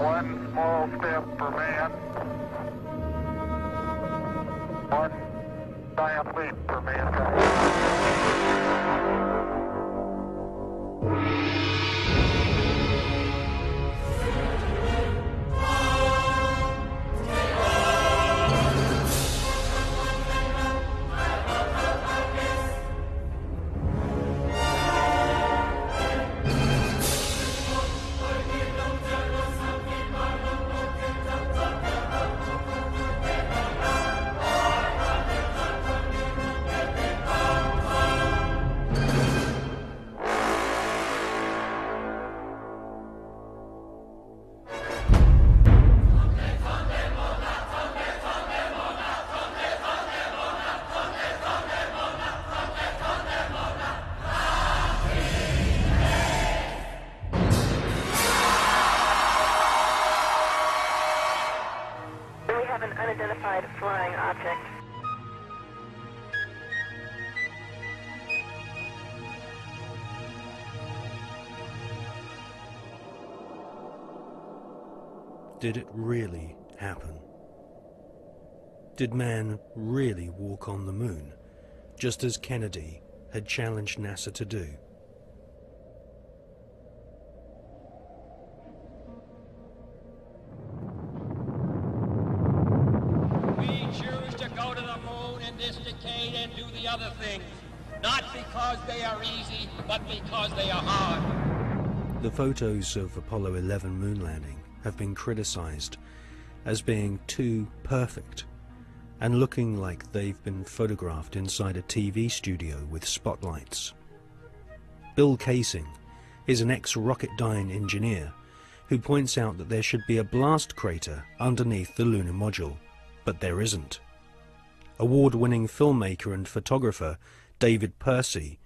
One small step for man, one giant leap for mankind. Unidentified flying object. Did it really happen? Did man really walk on the moon, just as Kennedy had challenged NASA to do? Not because they are easy, but because they are hard. The photos of Apollo 11 moon landing have been criticized as being too perfect and looking like they've been photographed inside a TV studio with spotlights. Bill Casing is an ex-Rocketdyne engineer who points out that there should be a blast crater underneath the lunar module, but there isn't. Award-winning filmmaker and photographer David Percy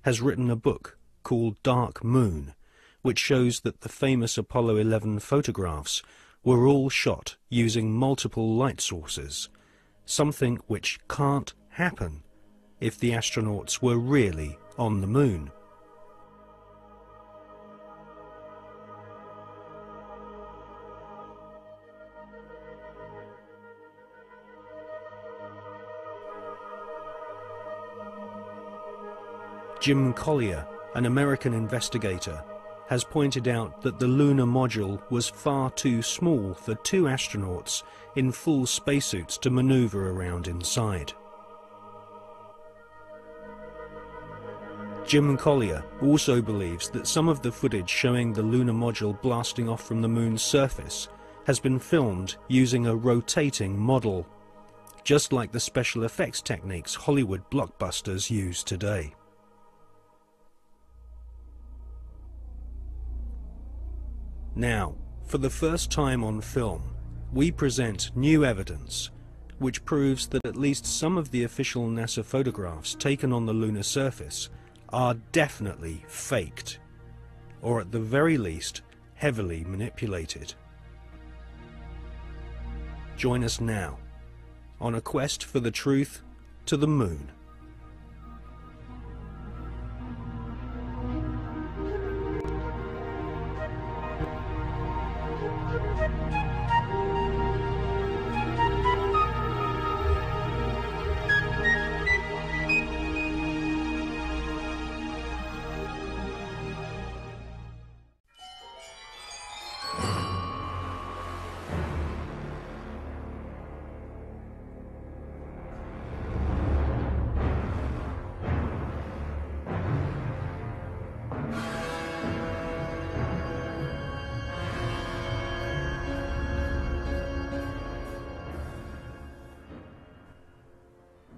has written a book called Dark Moon, which shows that the famous Apollo 11 photographs were all shot using multiple light sources, something which can't happen if the astronauts were really on the moon. Jim Collier, an American investigator, has pointed out that the lunar module was far too small for two astronauts in full spacesuits to maneuver around inside. Jim Collier also believes that some of the footage showing the lunar module blasting off from the moon's surface has been filmed using a rotating model, just like the special effects techniques Hollywood blockbusters use today. Now, for the first time on film, we present new evidence which proves that at least some of the official NASA photographs taken on the lunar surface are definitely faked, or at the very least, heavily manipulated. Join us now on a quest for the truth to the moon.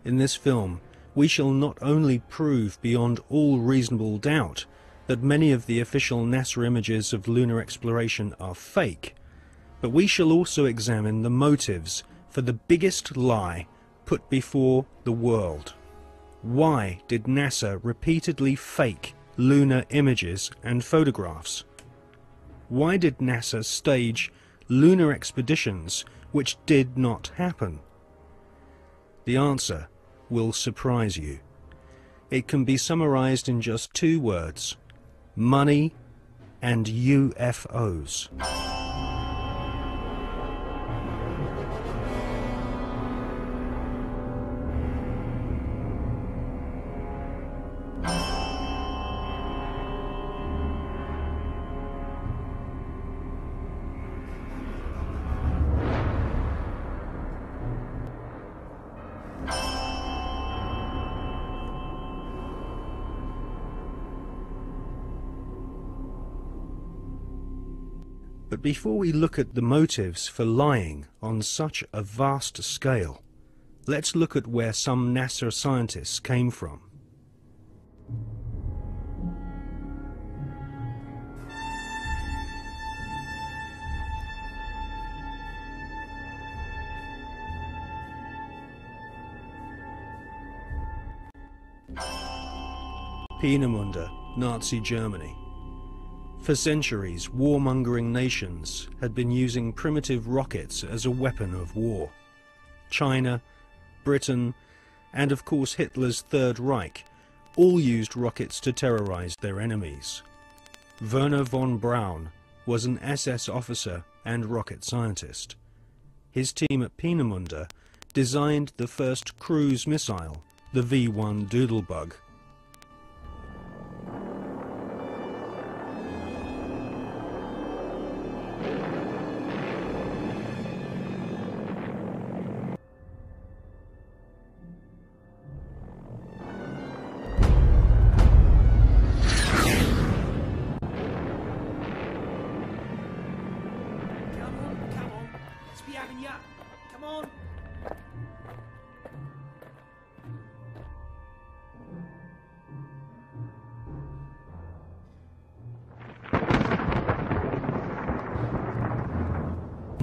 In this film, we shall not only prove beyond all reasonable doubt that many of the official NASA images of lunar exploration are fake, but we shall also examine the motives for the biggest lie put before the world. Why did NASA repeatedly fake lunar images and photographs? Why did NASA stage lunar expeditions which did not happen? The answer will surprise you. It can be summarized in just two words: money and UFOs. But before we look at the motives for lying on such a vast scale, let's look at where some NASA scientists came from. Peenemünde, Nazi Germany. For centuries, warmongering nations had been using primitive rockets as a weapon of war. China, Britain, and of course Hitler's Third Reich all used rockets to terrorize their enemies. Wernher von Braun was an SS officer and rocket scientist. His team at Peenemünde designed the first cruise missile, the V-1 Doodlebug.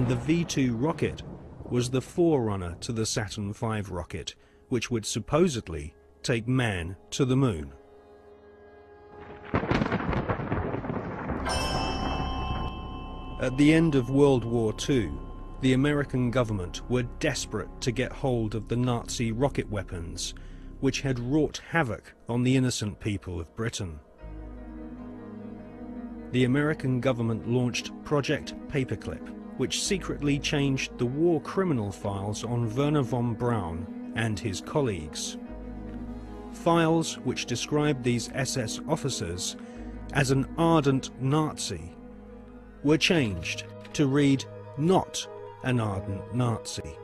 The V-2 rocket was the forerunner to the Saturn V rocket, which would supposedly take man to the moon. At the end of World War II, the American government were desperate to get hold of the Nazi rocket weapons, which had wrought havoc on the innocent people of Britain. The American government launched Project Paperclip, which secretly changed the war criminal files on Wernher von Braun and his colleagues. Files which described these SS officers as an ardent Nazi were changed to read not an ardent Nazi.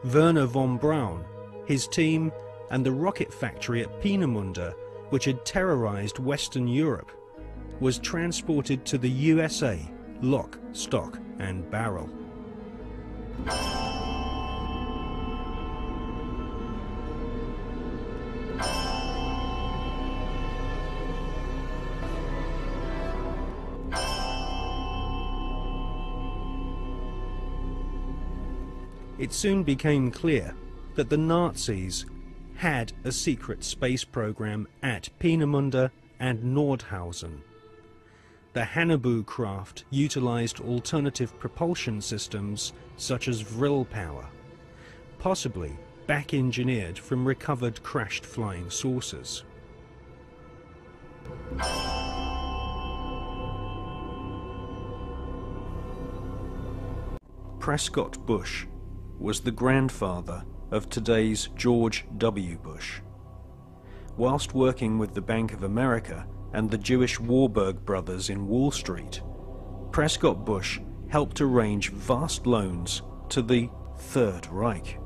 Wernher von Braun, his team, and the rocket factory at Peenemünde, which had terrorized Western Europe, was transported to the USA, lock, stock, and barrel. It soon became clear that the Nazis had a secret space program at Peenemünde and Nordhausen. The Hannibal craft utilized alternative propulsion systems such as vril power, possibly back-engineered from recovered crashed flying saucers. Prescott Bush was the grandfather of today's George W. Bush. Whilst working with the Bank of America and the Jewish Warburg brothers in Wall Street, Prescott Bush helped arrange vast loans to the Third Reich.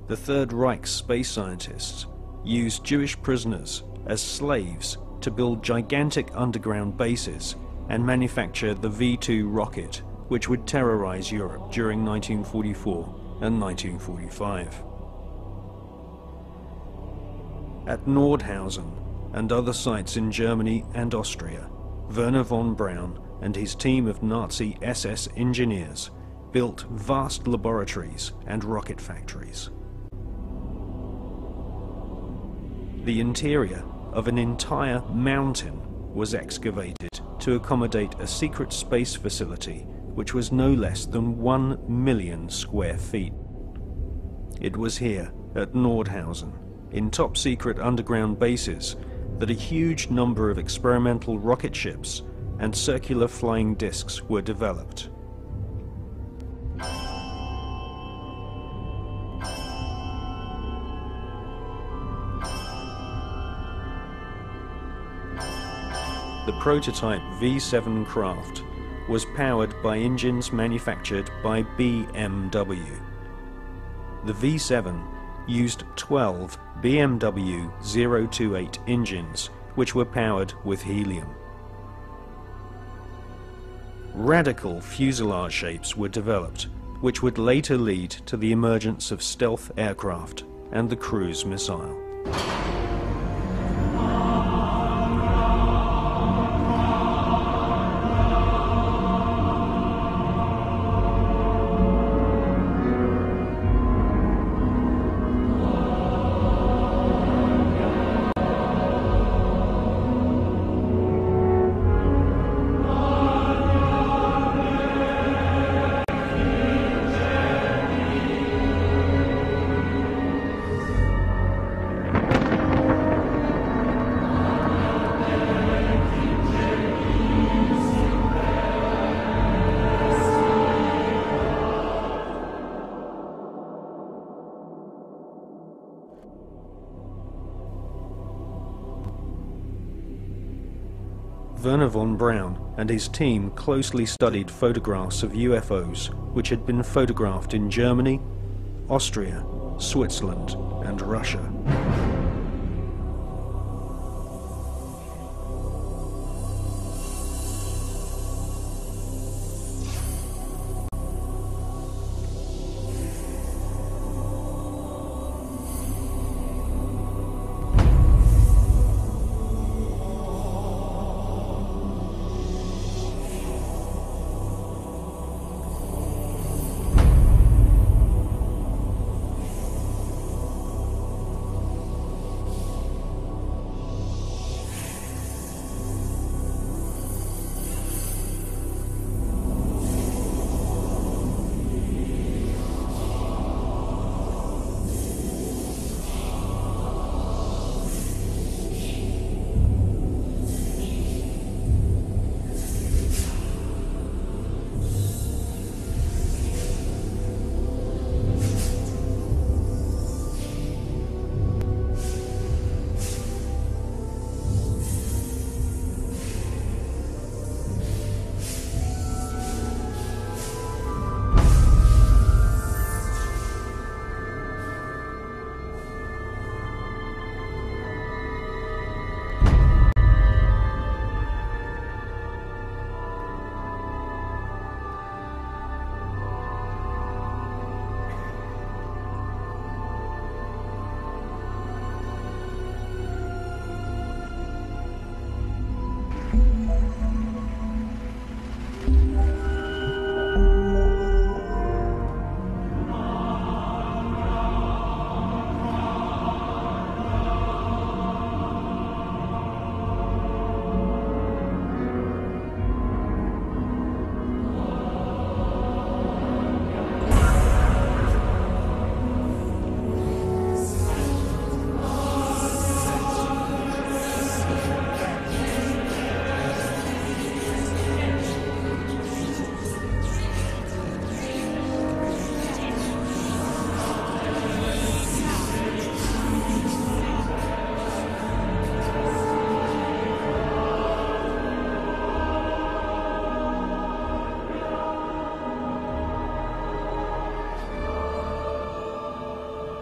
The Third Reich's space scientists used Jewish prisoners as slaves to build gigantic underground bases and manufacture the V-2 rocket, which would terrorize Europe during 1944 and 1945. At Nordhausen and other sites in Germany and Austria, Wernher von Braun and his team of Nazi SS engineers built vast laboratories and rocket factories. The interior of an entire mountain was excavated to accommodate a secret space facility which was no less than 1 million square feet. It was here, at Nordhausen, in top-secret underground bases, that a huge number of experimental rocket ships and circular flying discs were developed. The prototype V-7 craft was powered by engines manufactured by BMW. The V-7 used 12 BMW 028 engines, which were powered with helium. radical fuselage shapes were developed, which would later lead to the emergence of stealth aircraft and the cruise missile. Wernher von Braun and his team closely studied photographs of UFOs which had been photographed in Germany, Austria, Switzerland, and Russia.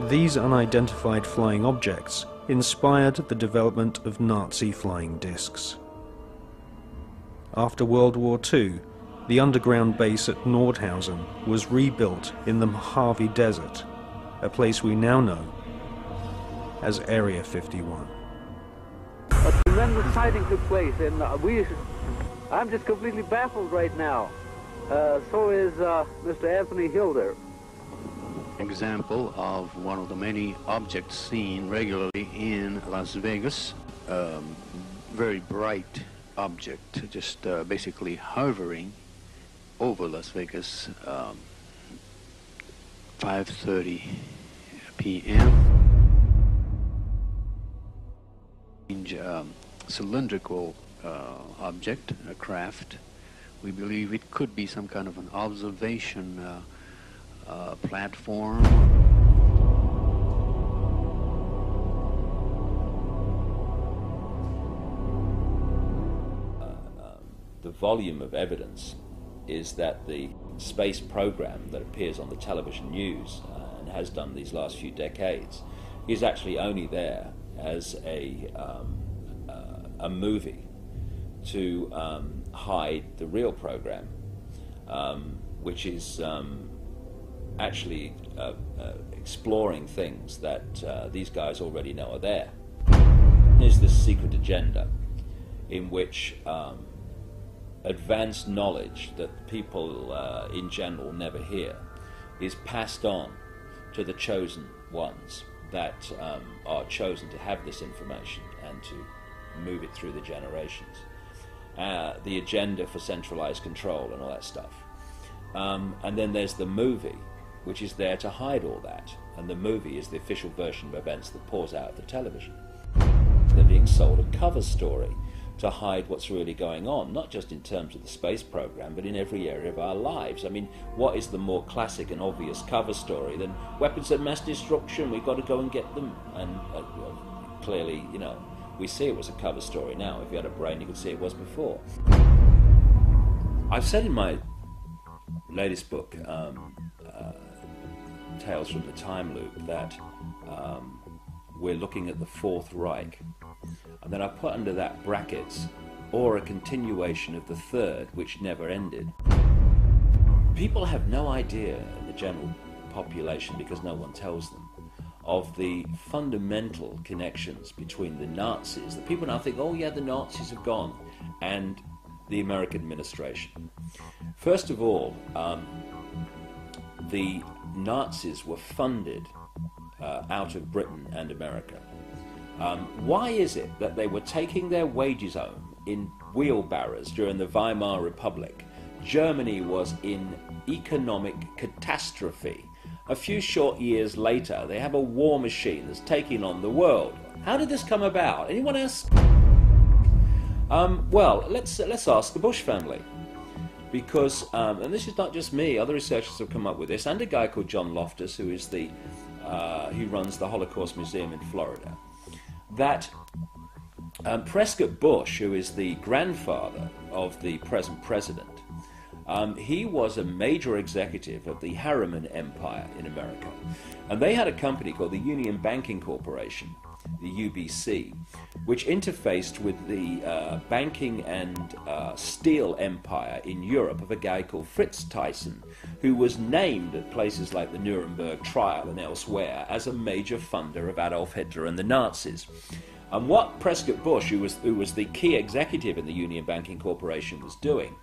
These unidentified flying objects inspired the development of Nazi flying discs. After World War II, the underground base at Nordhausen was rebuilt in the Mojave Desert, a place we now know as Area 51. A tremendous sighting took place, and I'm just completely baffled right now. So is Mr. Anthony Hilder. Example of one of the many objects seen regularly in Las Vegas. Very bright object, just basically hovering over Las Vegas, 5:30 p.m. Cylindrical object, a craft. We believe it could be some kind of an observation platform. The volume of evidence is that the space program that appears on the television news and has done these last few decades is actually only there as a movie to hide the real program which is actually exploring things that these guys already know are there. There's this secret agenda in which advanced knowledge that people in general never hear is passed on to the chosen ones that are chosen to have this information and to move it through the generations. The agenda for centralized control and all that stuff. And then there's the movie, which is there to hide all that. And the movie is the official version of events that pours out of the television. They're being sold a cover story to hide what's really going on, not just in terms of the space program, but in every area of our lives. I mean, what is the more classic and obvious cover story than weapons of mass destruction, we've got to go and get them? And clearly, you know, we see it was a cover story now. If you had a brain, you could see it was before. I've said in my latest book, Tales from the Time Loop, that we're looking at the Fourth Reich. And then I put under that brackets, or a continuation of the Third, which never ended. People have no idea, in the general population, because no one tells them, of the fundamental connections between the Nazis. The people now think, oh yeah, the Nazis have gone, and the American administration. First of all, the Nazis were funded out of Britain and America. Why is it that they were taking their wages home in wheelbarrows during the Weimar Republic? Germany was in economic catastrophe. A few short years later, they have a war machine that's taking on the world. How did this come about? Anyone else? Well, let's ask the Bush family. Because, and this is not just me, other researchers have come up with this, and a guy called John Loftus, who is he runs the Holocaust Museum in Florida, that Prescott Bush, who is the grandfather of the present president, he was a major executive of the Harriman Empire in America. And they had a company called the Union Banking Corporation, the UBC, which interfaced with the banking and steel empire in Europe of a guy called Fritz Thyssen, who was named at places like the Nuremberg trial and elsewhere as a major funder of Adolf Hitler and the Nazis. And what Prescott Bush, who was the key executive in the Union Banking Corporation, was doing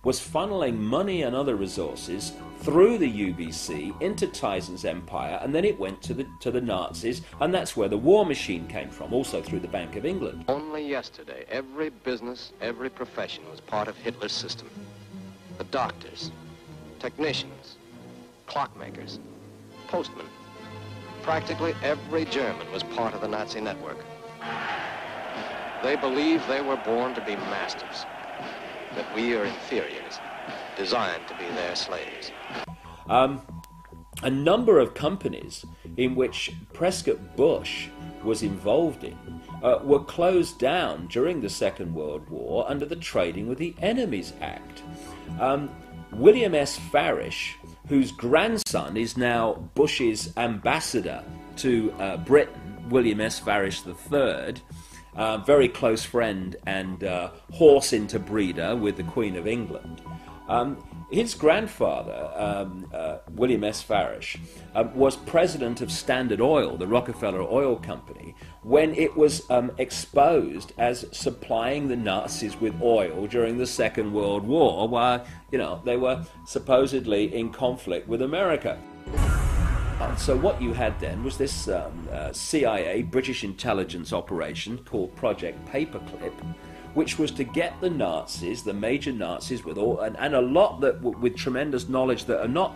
was funneling money and other resources through the UBC into Thyssen's empire, and then it went to the Nazis, and that's where the war machine came from, also through the Bank of England. Only yesterday, every business, every profession was part of Hitler's system. The doctors, technicians, clockmakers, postmen. Practically every German was part of the Nazi network. They believe they were born to be masters, that we are inferiors, designed to be their slaves. A number of companies in which Prescott Bush was involved in were closed down during the Second World War under the Trading with the Enemies Act. William S. Farish, whose grandson is now Bush's ambassador to Britain, William S. Farish III, very close friend and horse interbreeder with the Queen of England. His grandfather, William S. Farish, was president of Standard Oil, the Rockefeller Oil Company, when it was exposed as supplying the Nazis with oil during the Second World War, while, you know, they were supposedly in conflict with America. So what you had then was this CIA, British intelligence operation called Project Paperclip, which was to get the Nazis, the major Nazis, with all and a lot that with tremendous knowledge that are not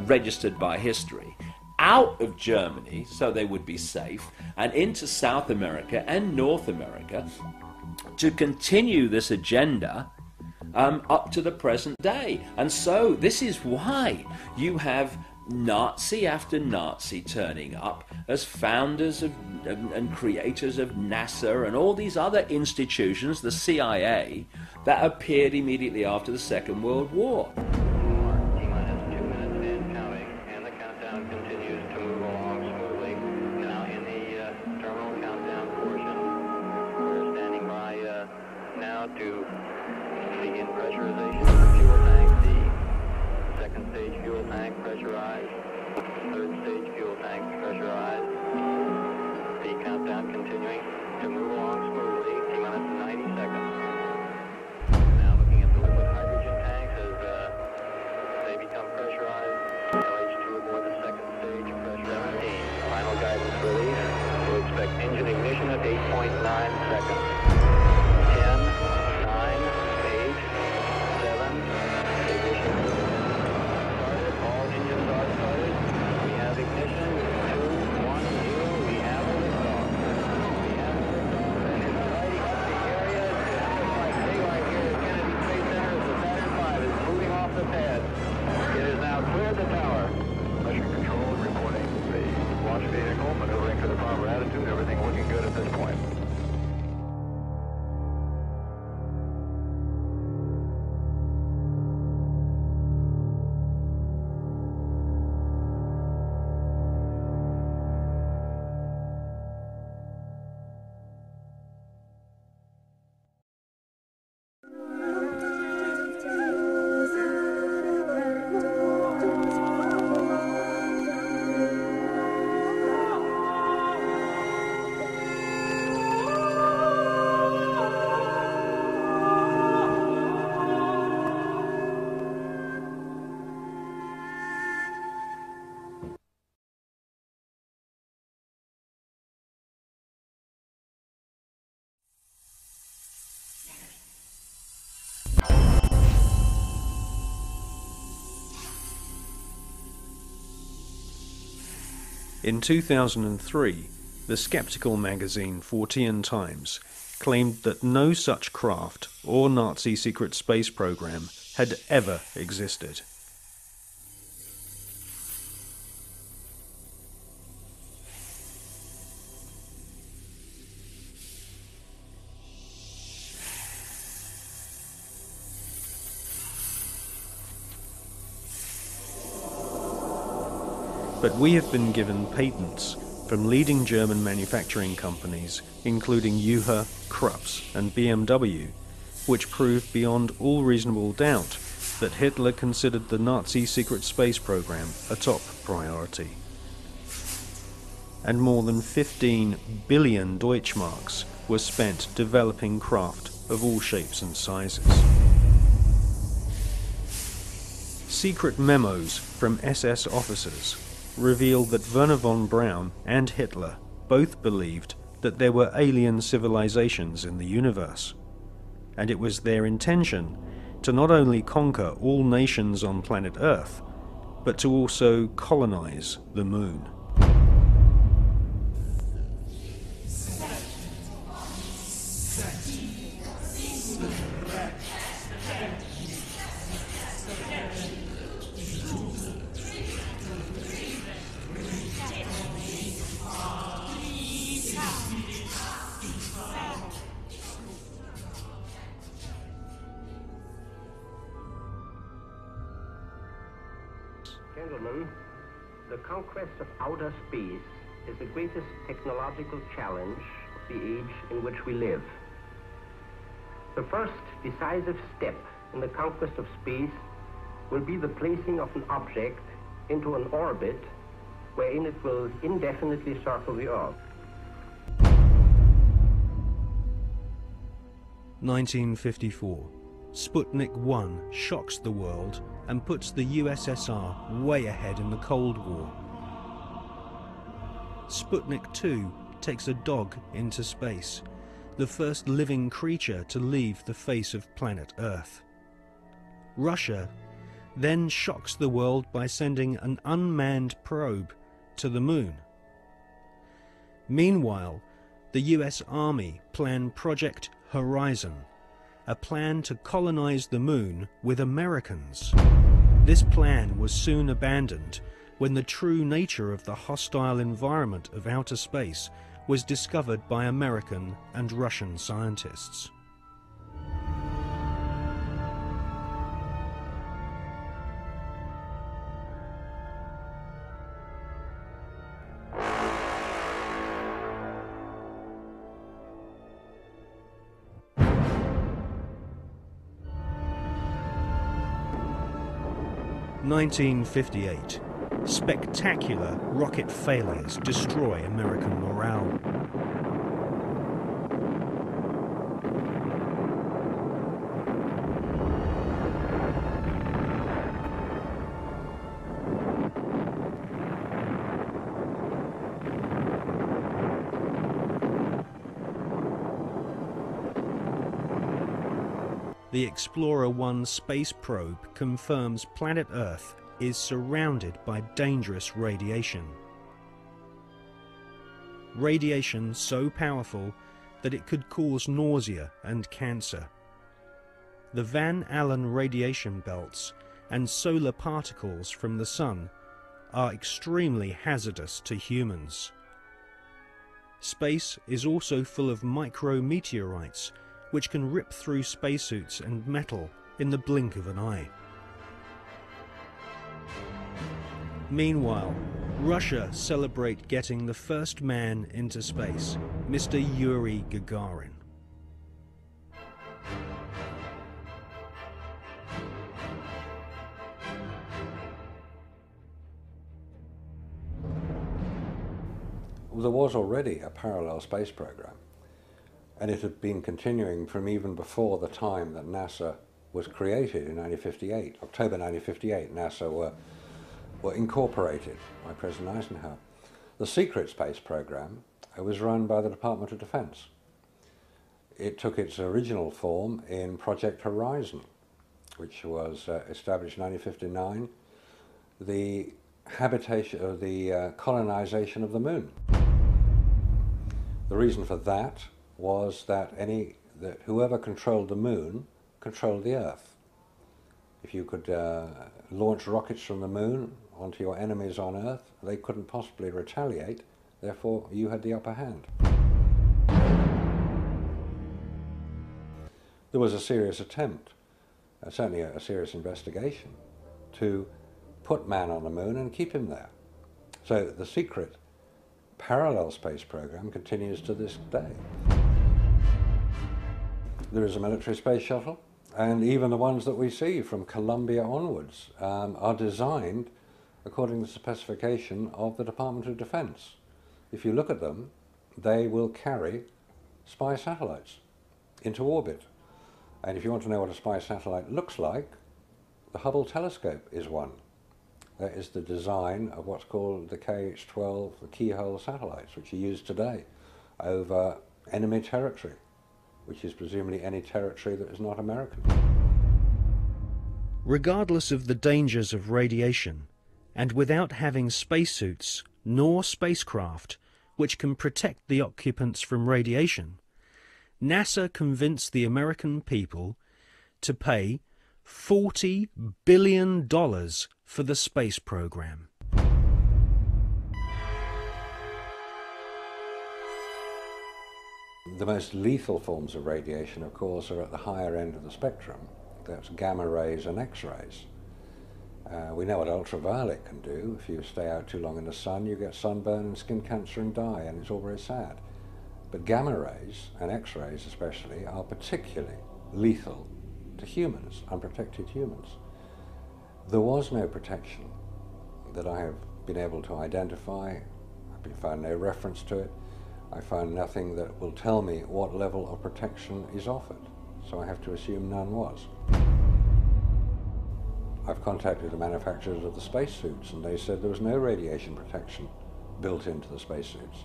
registered by history, out of Germany so they would be safe, and into South America and North America to continue this agenda up to the present day. And so this is why you have Nazi after Nazi turning up as founders of and creators of NASA and all these other institutions, the CIA, that appeared immediately after the Second World War. T-minus 2 minutes and counting, and the countdown continues to move along smoothly. Now in the terminal countdown portion, we're standing by now to begin pressurization of the fuel tank. The guidance release. We'll expect engine ignition at 8.9 seconds. 10, 9, 8, 7, ignition. Started. All engines are started. We have ignition. 2, 1, 0. We have a liftoff. We have a liftoff. And it's lighting up the area. It's just like daylight here at Kennedy Space Center as the Saturn V is moving off the pad. It has now cleared the tower. Mission control reporting. The launch vehicle maneuvering to the proper attitude. Everything looking good at this point. In 2003, the skeptical magazine 14 Times claimed that no such craft or Nazi secret space program had ever existed. But we have been given patents from leading German manufacturing companies, including Juha, Krups and BMW, which prove beyond all reasonable doubt that Hitler considered the Nazi secret space program a top priority. And more than 15 billion Deutschmarks were spent developing craft of all shapes and sizes. Secret memos from SS officers revealed that Werner von Braun and Hitler both believed that there were alien civilizations in the universe, and it was their intention to not only conquer all nations on planet Earth, but to also colonize the moon. Gentlemen, the conquest of outer space is the greatest technological challenge of the age in which we live. The first decisive step in the conquest of space will be the placing of an object into an orbit wherein it will indefinitely circle the Earth. 1954. Sputnik 1 shocks the world and puts the USSR way ahead in the Cold War. Sputnik 2 takes a dog into space, the first living creature to leave the face of planet Earth. Russia then shocks the world by sending an unmanned probe to the moon. Meanwhile, the US Army plan Project Horizon, a plan to colonize the moon with Americans. This plan was soon abandoned when the true nature of the hostile environment of outer space was discovered by American and Russian scientists. In 1958, spectacular rocket failures destroy American morale. the Explorer 1 space probe confirms planet Earth is surrounded by dangerous radiation. Radiation so powerful that it could cause nausea and cancer. The Van Allen radiation belts and solar particles from the Sun are extremely hazardous to humans. Space is also full of micrometeorites which can rip through spacesuits and metal in the blink of an eye. Meanwhile, Russia celebrate getting the first man into space, Mr. Yuri Gagarin. There was already a parallel space program, and it had been continuing from even before the time that NASA was created in 1958. October 1958, NASA were incorporated by President Eisenhower. The secret space program was run by the Department of Defense. It took its original form in Project Horizon, which was established in 1959, the habitation of the colonization of the moon. The reason for that was that whoever controlled the moon controlled the Earth. If you could launch rockets from the moon onto your enemies on Earth, they couldn't possibly retaliate, therefore you had the upper hand. There was a serious attempt, certainly a serious investigation, to put man on the moon and keep him there. So the secret parallel space program continues to this day. There is a military space shuttle, and even the ones that we see from Columbia onwards are designed according to the specification of the Department of Defense. If you look at them, they will carry spy satellites into orbit. And if you want to know what a spy satellite looks like, the Hubble telescope is one. That is the design of what's called the KH-12, the keyhole satellites, which are used today over enemy territory, which is presumably any territory that is not American. Regardless of the dangers of radiation, and without having spacesuits nor spacecraft which can protect the occupants from radiation, NASA convinced the American people to pay $40 billion for the space program. The most lethal forms of radiation, of course, are at the higher end of the spectrum. That's gamma rays and X-rays. We know what ultraviolet can do. If you stay out too long in the sun, you get sunburn and skin cancer and die, and it's all very sad. But gamma rays, and X-rays especially, are particularly lethal to humans, unprotected humans. There was no protection that I have been able to identify. I've found no reference to it. I found nothing that will tell me what level of protection is offered, so I have to assume none was. I've contacted the manufacturers of the spacesuits, and they said there was no radiation protection built into the spacesuits,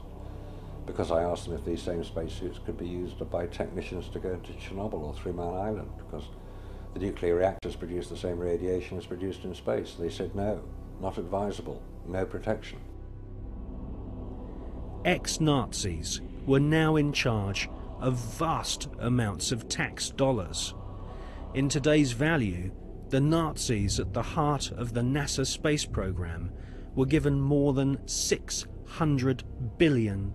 because I asked them if these same spacesuits could be used by technicians to go to Chernobyl or 3 Mile Island, because the nuclear reactors produce the same radiation as produced in space. They said no, not advisable, no protection. Ex-Nazis were now in charge of vast amounts of tax dollars. In today's value, the Nazis at the heart of the NASA space program were given more than $600 billion.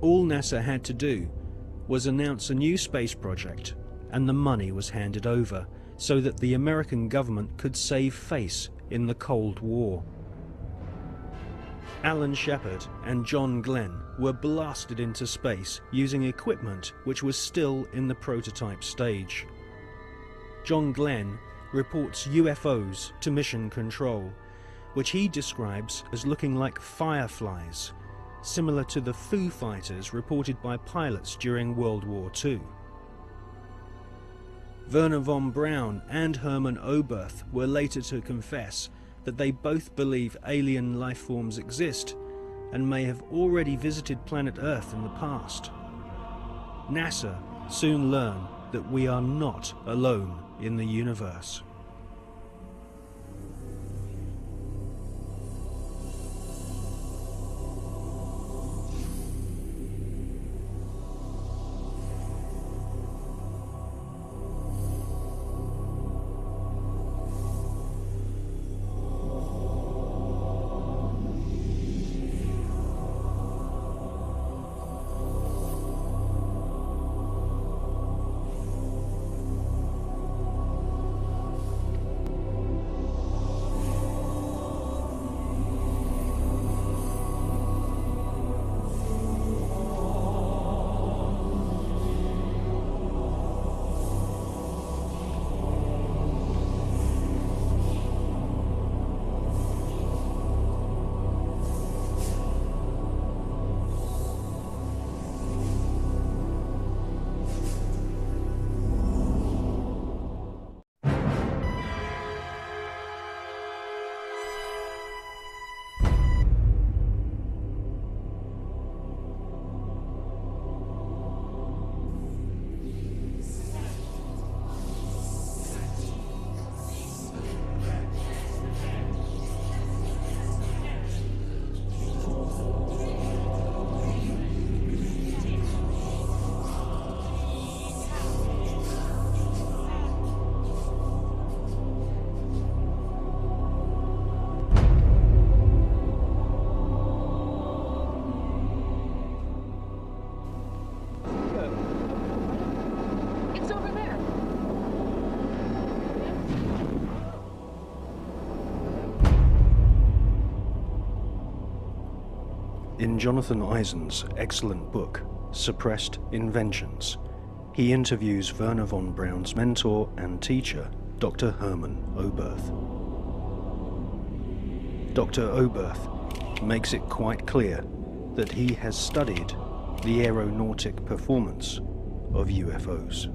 All NASA had to do was announce a new space project, and the money was handed over so that the American government could save face in the Cold War. Alan Shepard and John Glenn were blasted into space using equipment which was still in the prototype stage. John Glenn reports UFOs to Mission Control, which he describes as looking like fireflies, similar to the Foo Fighters reported by pilots during World War II. Werner von Braun and Hermann Oberth were later to confess that they both believe alien life forms exist and may have already visited planet Earth in the past. NASA soon learned that we are not alone in the universe. In Jonathan Eisen's excellent book, Suppressed Inventions, he interviews Wernher von Braun's mentor and teacher, Dr. Hermann Oberth. Dr. Oberth makes it quite clear that he has studied the aeronautic performance of UFOs.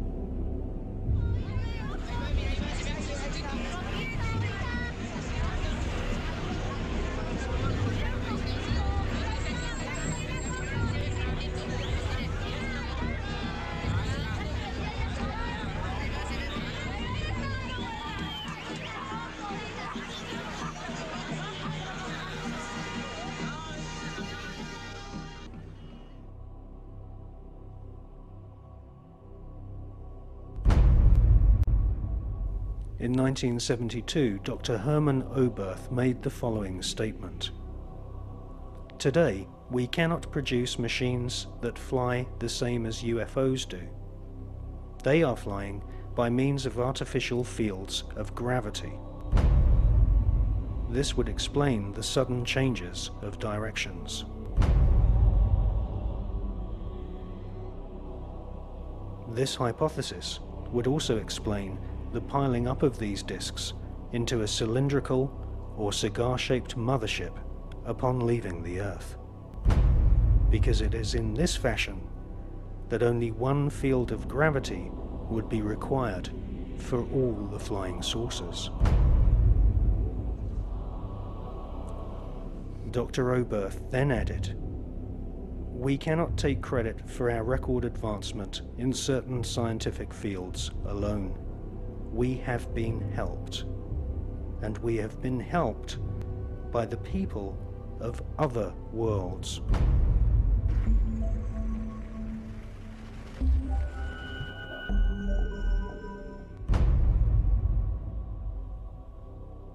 In 1972, Dr. Hermann Oberth made the following statement. Today, we cannot produce machines that fly the same as UFOs do. They are flying by means of artificial fields of gravity. This would explain the sudden changes of directions. This hypothesis would also explain the piling up of these disks into a cylindrical or cigar-shaped mothership upon leaving the Earth, because it is in this fashion that only one field of gravity would be required for all the flying saucers. Dr. Oberth then added, "We cannot take credit for our record advancement in certain scientific fields alone. We have been helped, and we have been helped by the people of other worlds."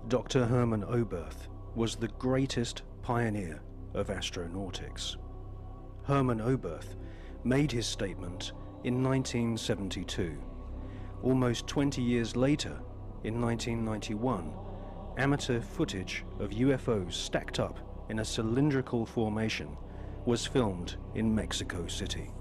Dr. Hermann Oberth was the greatest pioneer of astronautics. Hermann Oberth made his statement in 1972. Almost 20 years later, in 1991, amateur footage of UFOs stacked up in a cylindrical formation was filmed in Mexico City.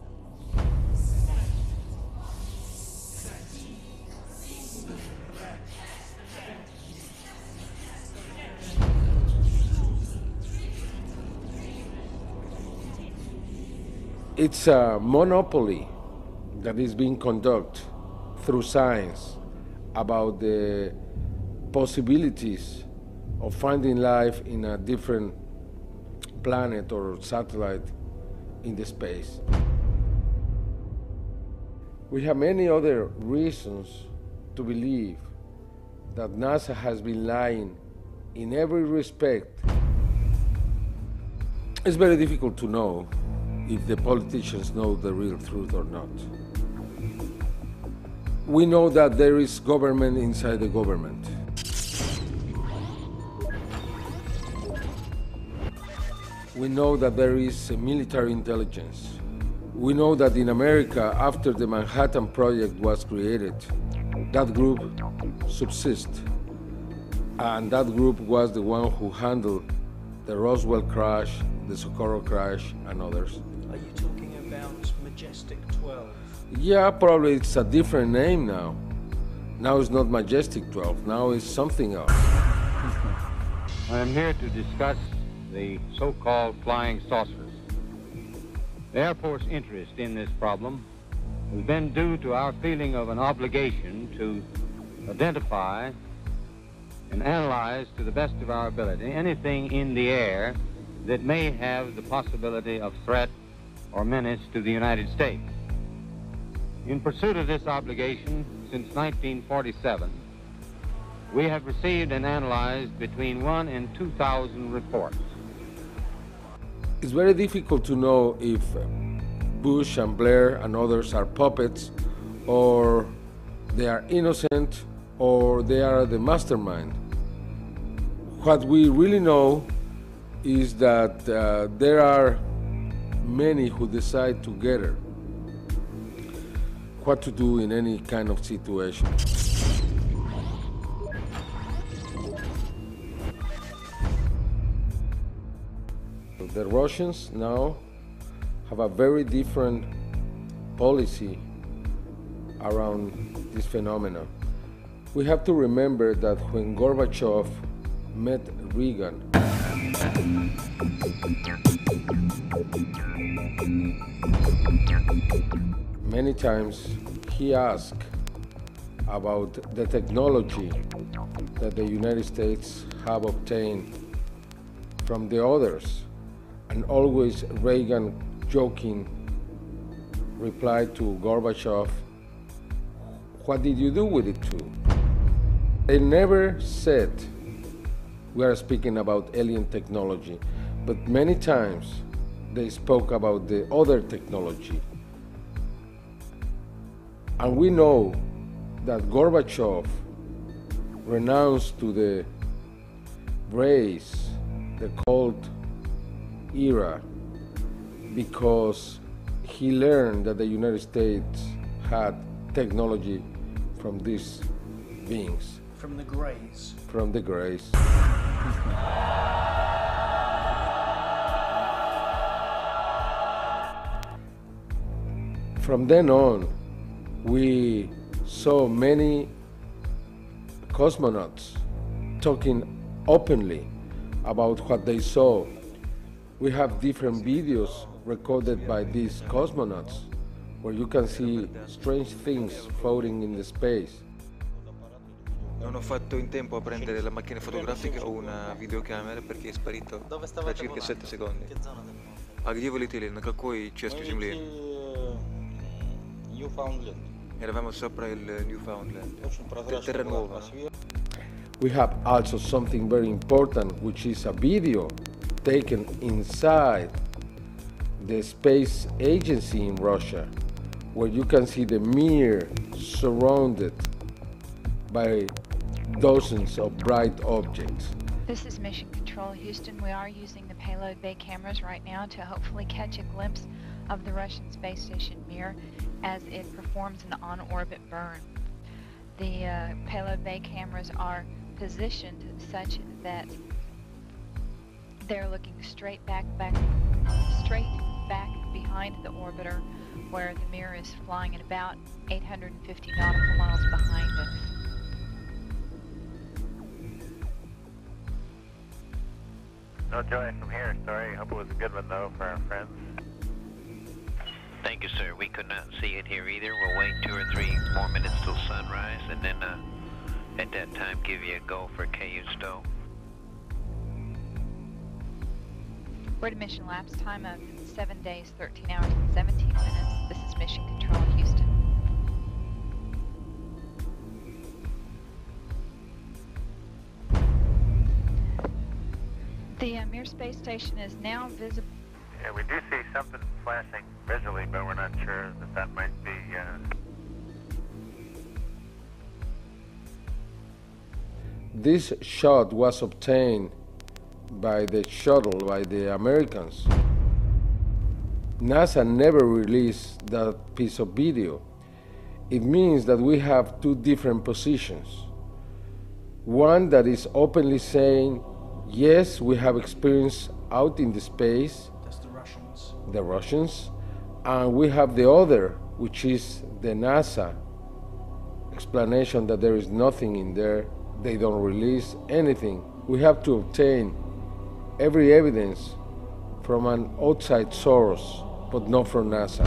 It's a monopoly that is being conducted through science about the possibilities of finding life in a different planet or satellite in the space. We have many other reasons to believe that NASA has been lying in every respect. It's very difficult to know if the politicians know the real truth or not. We know that there is government inside the government. We know that there is military intelligence. We know that in America, after the Manhattan Project was created, that group subsists. And that group was the one who handled the Roswell crash, the Socorro crash, and others. Are you talking about Majestic 12? Yeah, probably it's a different name now. Now it's not Majestic 12, now it's something else. I am here to discuss the so-called flying saucers. The Air Force interest in this problem has been due to our feeling of an obligation to identify and analyze to the best of our ability anything in the air that may have the possibility of threat or menace to the United States. In pursuit of this obligation, since 1947, we have received and analyzed between 1,000 and 2,000 reports. It's very difficult to know if Bush and Blair and others are puppets, or they are innocent, or they are the mastermind. What we really know is that there are many who decide together what to do in any kind of situation. The Russians now have a very different policy around this phenomenon. We have to remember that when Gorbachev met Reagan, many times he asked about the technology that the United States have obtained from the others. And always Reagan, joking, replied to Gorbachev, "What did you do with it too?" They never said we are speaking about alien technology, but many times they spoke about the other technology. And we know that Gorbachev renounced to the race, the Cold era, because he learned that the United States had technology from these beings. From the Greys. From the Greys. From then on, we saw many cosmonauts talking openly about what they saw. We have different videos recorded by these cosmonauts where you can see strange things floating in the space. Non ho fatto in tempo a prendere la macchina fotografica o una videocamera perché è sparito da circa 7 secondi. А где вы летели? На какой части Земли? Eravamo sopra il Newfoundland. Terra nuova. We have also something very important, which is a video taken inside the space agency in Russia, where you can see the Mir surrounded by dozens of bright objects. This is Mission Control Houston. We are using the payload bay cameras right now to hopefully catch a glimpse of the Russian space station Mir as it performs an on-orbit burn. The payload bay cameras are positioned such that they're looking straight back behind the orbiter, where the Mir is flying at about 850 nautical miles behind us. No joy from here, sorry. Hope it was a good one, though, for our friends. Thank you, sir. We could not see it here either. We'll wait 2 or 3 more minutes till sunrise, and then at that time give you a go for KU stow. We're at a mission lapse time of 7 days, 13 hours, and 17 minutes. This is Mission Control Houston. The Mir space station is now visible. Yeah, we do see something flashing visually, but we're not sure that that might be... This shot was obtained by the shuttle, by the Americans. NASA never released that piece of video. It means that we have two different positions. One that is openly saying, yes, we have experience out in the space. That's the Russians. The Russians. And we have the other, which is the NASA explanation that there is nothing in there. They don't release anything. We have to obtain every evidence from an outside source, but not from NASA.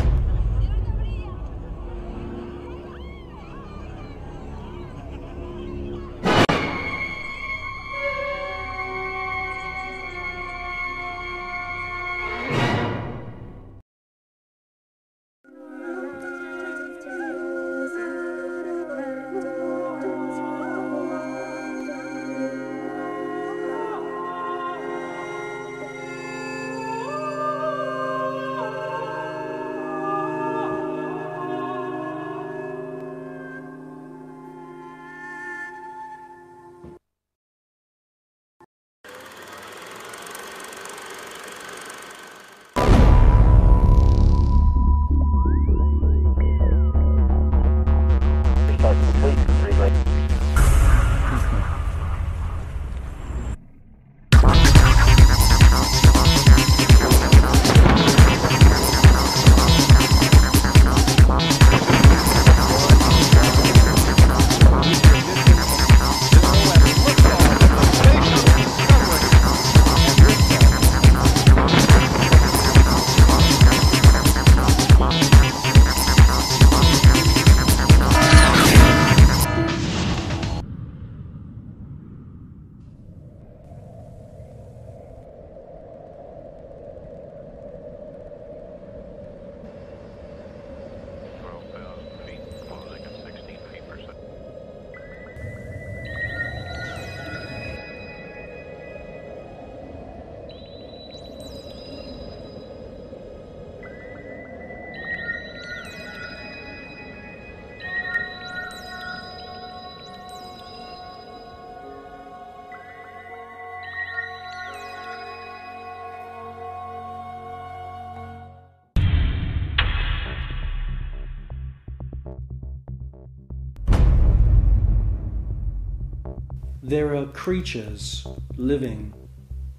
There are creatures living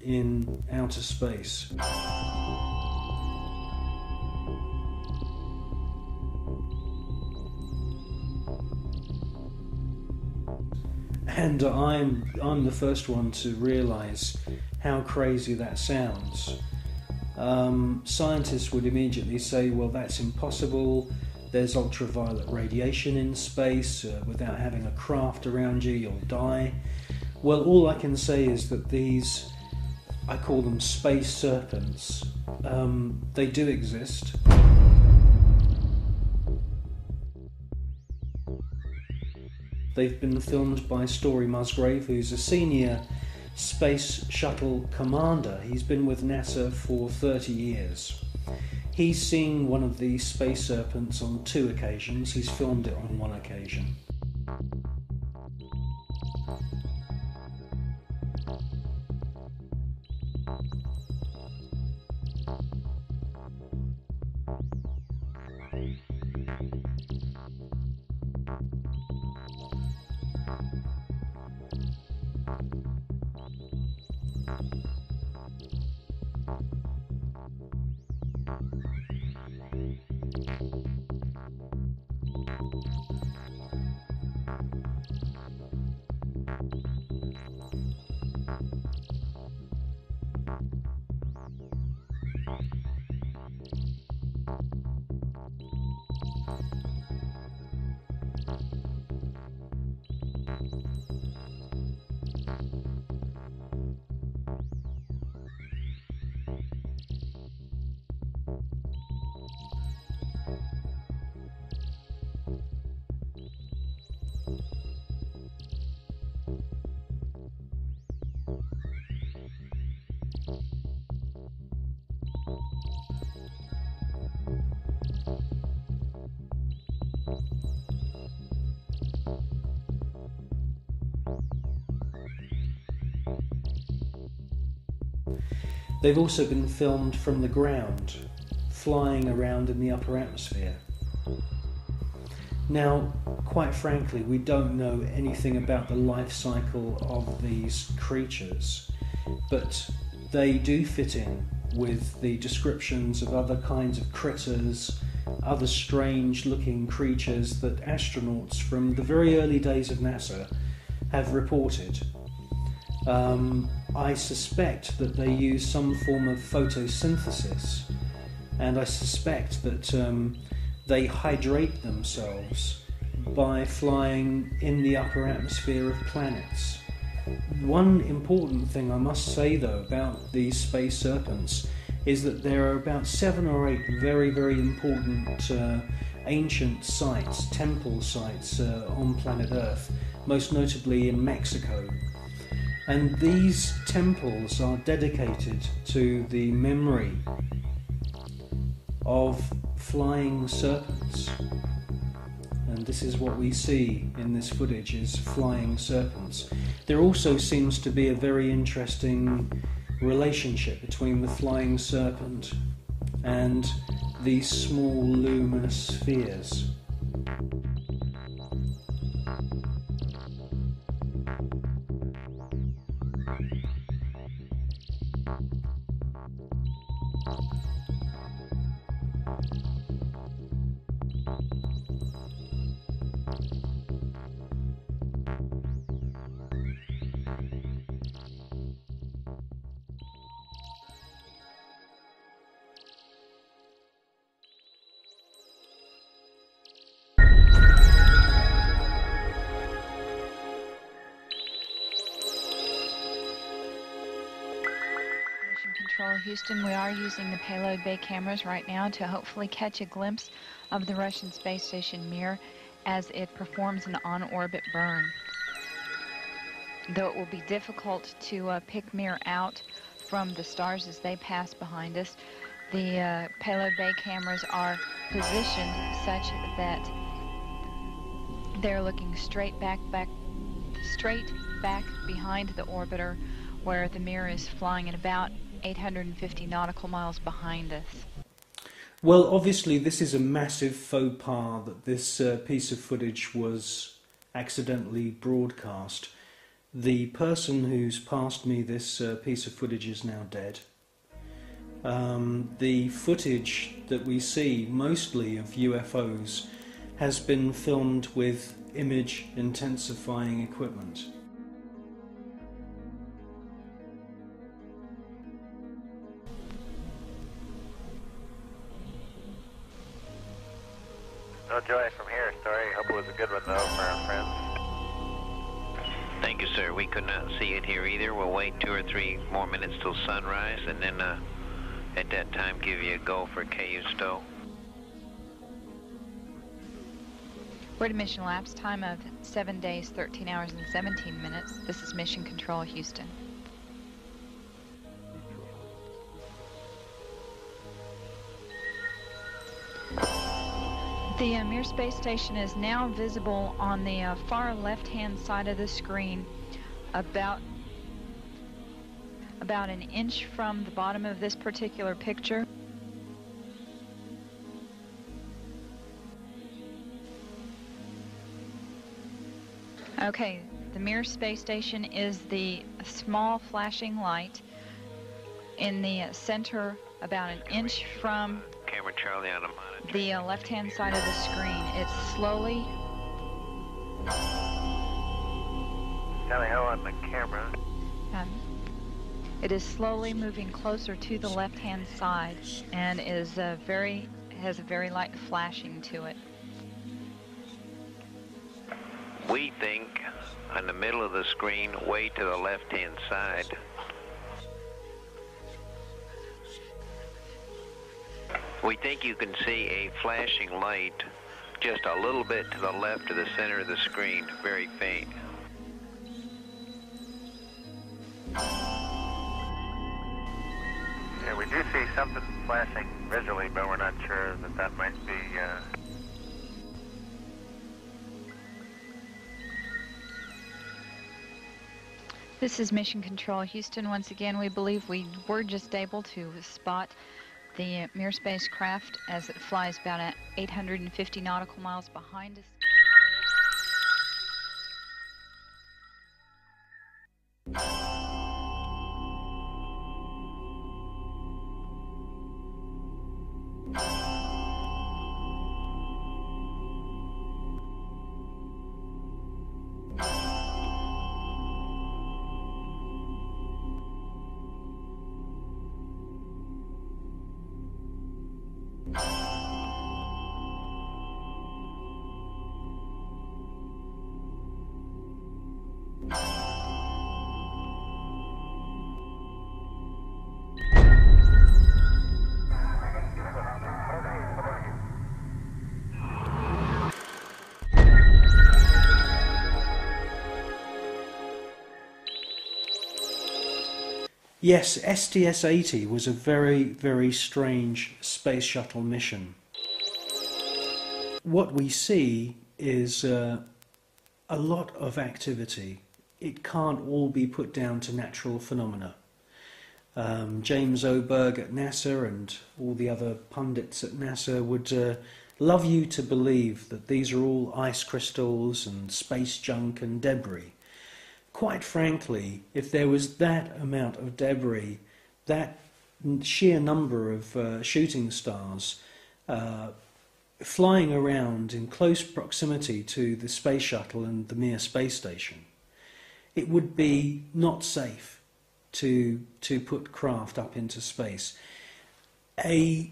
in outer space. And I'm the first one to realize how crazy that sounds. Scientists would immediately say, well, that's impossible. There's ultraviolet radiation in space. Without having a craft around you, you'll die. Well, all I can say is that these, I call them space serpents, they do exist. They've been filmed by Story Musgrave, who's a senior space shuttle commander. He's been with NASA for 30 years. He's seen one of these space serpents on 2 occasions. He's filmed it on 1 occasion. They've also been filmed from the ground, flying around in the upper atmosphere. Now, quite frankly, we don't know anything about the life cycle of these creatures, but they do fit in with the descriptions of other kinds of critters, other strange looking creatures that astronauts from the very early days of NASA have reported. I suspect that they use some form of photosynthesis, and I suspect that they hydrate themselves by flying in the upper atmosphere of planets. One important thing I must say though about these space serpents is that there are about 7 or 8 very, very important ancient sites, temple sites on planet Earth, most notably in Mexico. And these temples are dedicated to the memory of flying serpents. And this is what we see in this footage, is flying serpents. There also seems to be a very interesting relationship between the flying serpent and these small luminous spheres. Houston, we are using the payload bay cameras right now to hopefully catch a glimpse of the Russian space station Mir as it performs an on-orbit burn. Though it will be difficult to pick Mir out from the stars as they pass behind us, the payload bay cameras are positioned such that they're looking straight back behind the orbiter, where the Mir is flying at about 850 nautical miles behind us. Well, obviously this is a massive faux pas that this piece of footage was accidentally broadcast. The person who's passed me this piece of footage is now dead. The footage that we see, mostly of UFOs, has been filmed with image intensifying equipment. No joy from here, sorry. Hope it was a good one, though, for our friends. Thank you, sir. We could not see it here either. We'll wait 2 or 3 more minutes till sunrise, and then at that time give you a go for KU stow. We're at a mission lapse time of 7 days, 13 hours, and 17 minutes. This is Mission Control, Houston. The Mir space station is now visible on the far left-hand side of the screen, about an inch from the bottom of this particular picture. Okay, the Mir space station is the small flashing light in the center, about an inch from Camera Charlie on a monitor. The left-hand side of the screen. It's slowly... Tally ho on the camera. It is slowly moving closer to the left-hand side and is has a very light flashing to it. We think on the middle of the screen, way to the left-hand side. We think you can see a flashing light just a little bit to the left of the center of the screen, very faint. Yeah, we do see something flashing visually, but we're not sure that might be... This is Mission Control Houston. Once again, we believe we were just able to spot the Mir spacecraft as it flies about 850 nautical miles behind us. Yes, STS-80 was a very, very strange space shuttle mission. What we see is a lot of activity. It can't all be put down to natural phenomena. James Oberg at NASA and all the other pundits at NASA would love you to believe that these are all ice crystals and space junk and debris. Quite frankly, if there was that amount of debris, that sheer number of shooting stars flying around in close proximity to the space shuttle and the Mir space station, it would be not safe to put craft up into space. A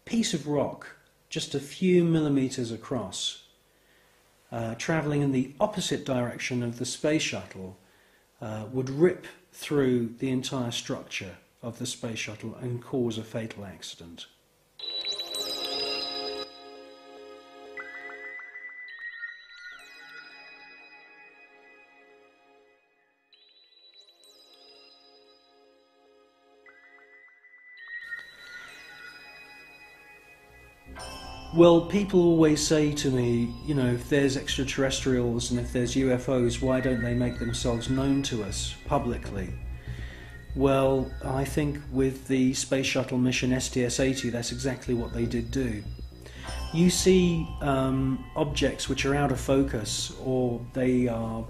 piece of rock just a few millimeters across, travelling in the opposite direction of the space shuttle, would rip through the entire structure of the space shuttle and cause a fatal accident. Well, people always say to me, you know, if there's extraterrestrials and if there's UFOs, why don't they make themselves known to us publicly? Well, I think with the space shuttle mission STS-80, that's exactly what they did do. You see objects which are out of focus, or they are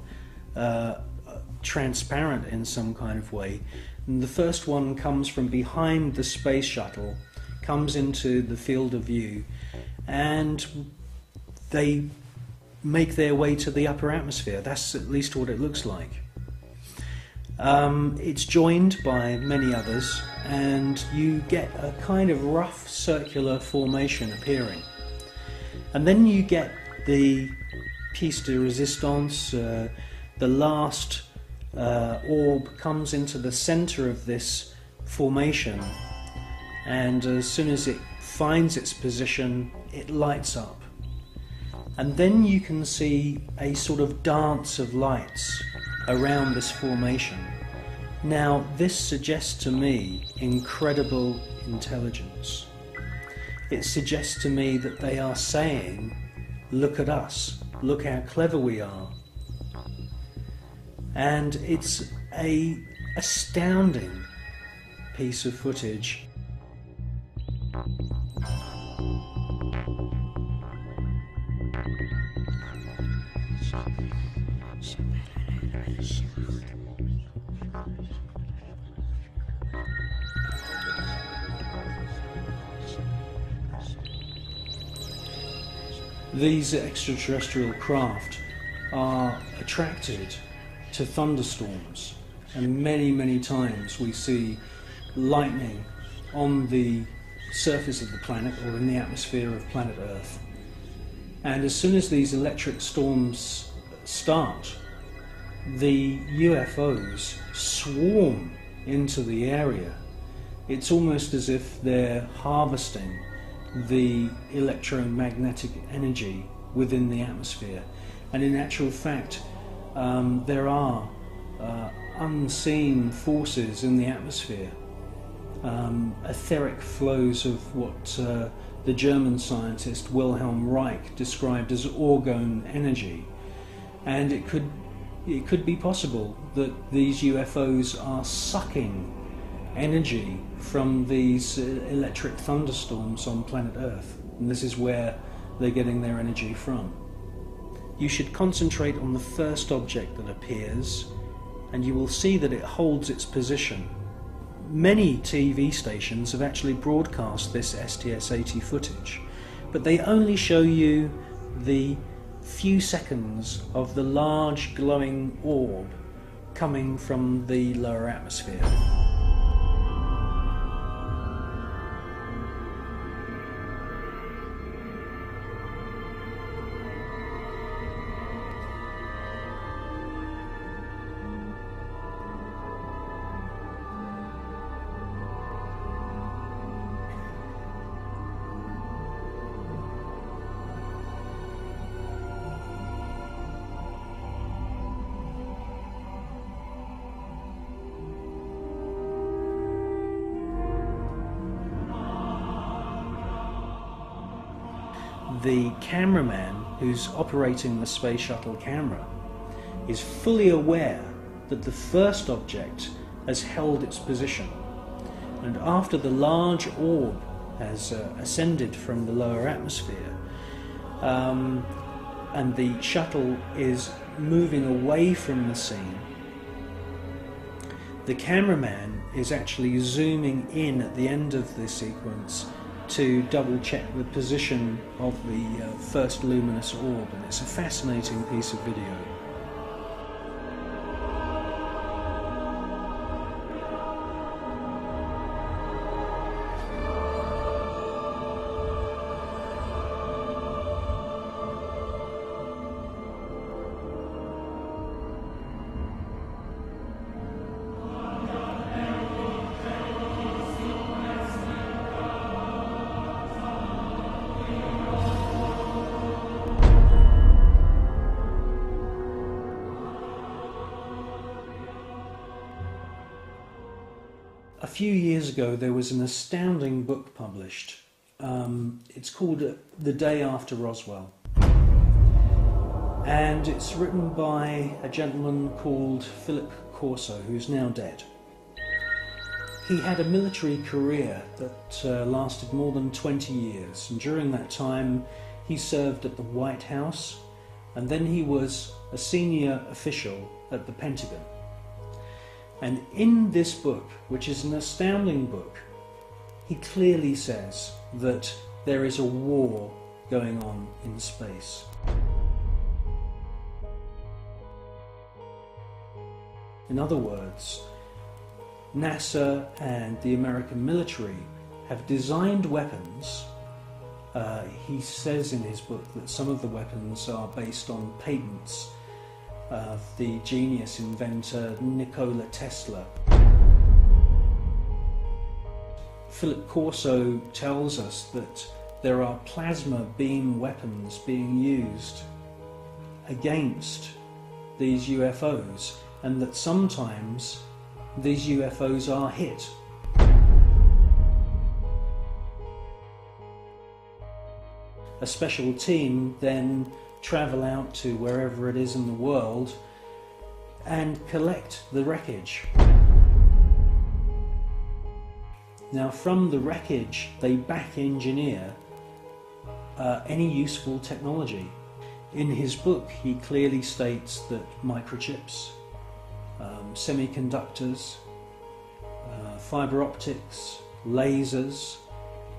transparent in some kind of way. And the first one comes from behind the space shuttle, comes into the field of view, and they make their way to the upper atmosphere. That's at least what it looks like. It's joined by many others, and you get a kind of rough circular formation appearing. And then you get the piece de resistance, the last orb comes into the center of this formation, and as soon as it finds its position, it lights up. And then you can see a sort of dance of lights around this formation. Now, this suggests to me incredible intelligence. It suggests to me that they are saying, look at us, look how clever we are. And it's an astounding piece of footage. These extraterrestrial craft are attracted to thunderstorms, and many times we see lightning on the surface of the planet or in the atmosphere of planet Earth. And as soon as these electric storms start, the UFOs swarm into the area. It's almost as if they're harvesting the electromagnetic energy within the atmosphere. And in actual fact, there are unseen forces in the atmosphere, etheric flows of what the German scientist Wilhelm Reich described as orgone energy, and it could it could be possible that these UFOs are sucking energy from these electric thunderstorms on planet Earth, and this is where they're getting their energy from. You should concentrate on the first object that appears, and you will see that it holds its position. Many TV stations have actually broadcast this STS-80 footage, but they only show you the few seconds of the large glowing orb coming from the lower atmosphere. The cameraman who's operating the space shuttle camera is fully aware that the first object has held its position, and after the large orb has ascended from the lower atmosphere and the shuttle is moving away from the scene, the cameraman is actually zooming in at the end of the sequence to double check the position of the first luminous orb, and it's a fascinating piece of video. A few years ago there was an astounding book published. It's called The Day After Roswell, and it's written by a gentleman called Philip Corso, who's now dead. He had a military career that lasted more than 20 years, and during that time he served at the White House, and then he was a senior official at the Pentagon. And in this book, which is an astounding book, he clearly says that there is a war going on in space. In other words, NASA and the American military have designed weapons. He says in his book that some of the weapons are based on patents of the genius inventor Nikola Tesla. Philip Corso tells us that there are plasma beam weapons being used against these UFOs, and that sometimes these UFOs are hit. A special team then travel out to wherever it is in the world and collect the wreckage. Now, from the wreckage they back engineer any useful technology. In his book he clearly states that microchips, semiconductors, fiber optics, lasers,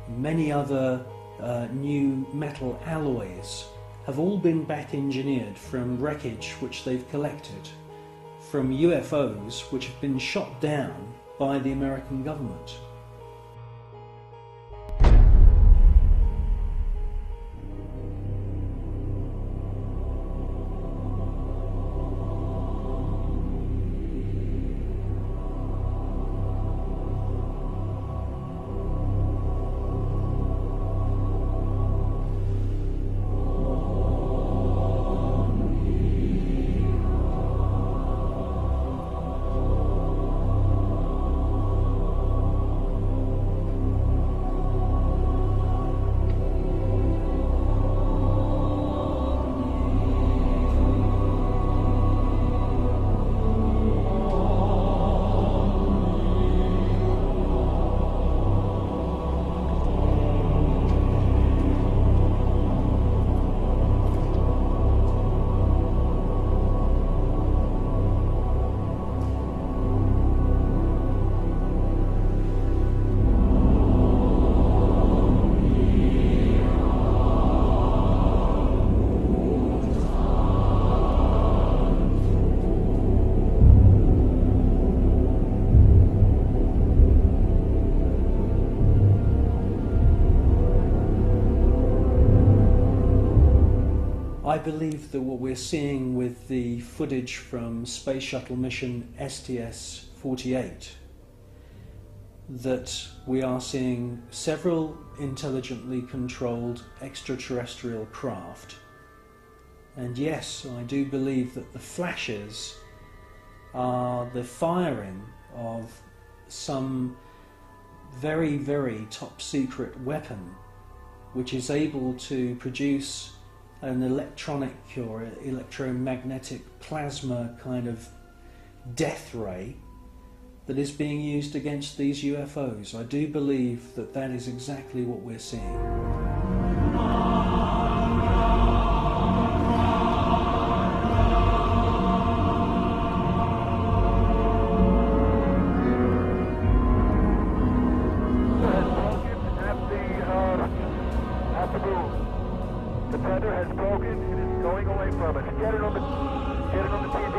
many other new metal alloys have all been back engineered from wreckage which they've collected from UFOs which have been shot down by the American government. I believe that what we're seeing with the footage from Space Shuttle mission STS-48, that we are seeing several intelligently controlled extraterrestrial craft. And yes, I do believe that the flashes are the firing of some very, very top secret weapon which is able to produce an electronic or electromagnetic plasma kind of death ray that is being used against these UFOs. I do believe that that is exactly what we're seeing. The tether has broken and is going away from us. Get it on the TV.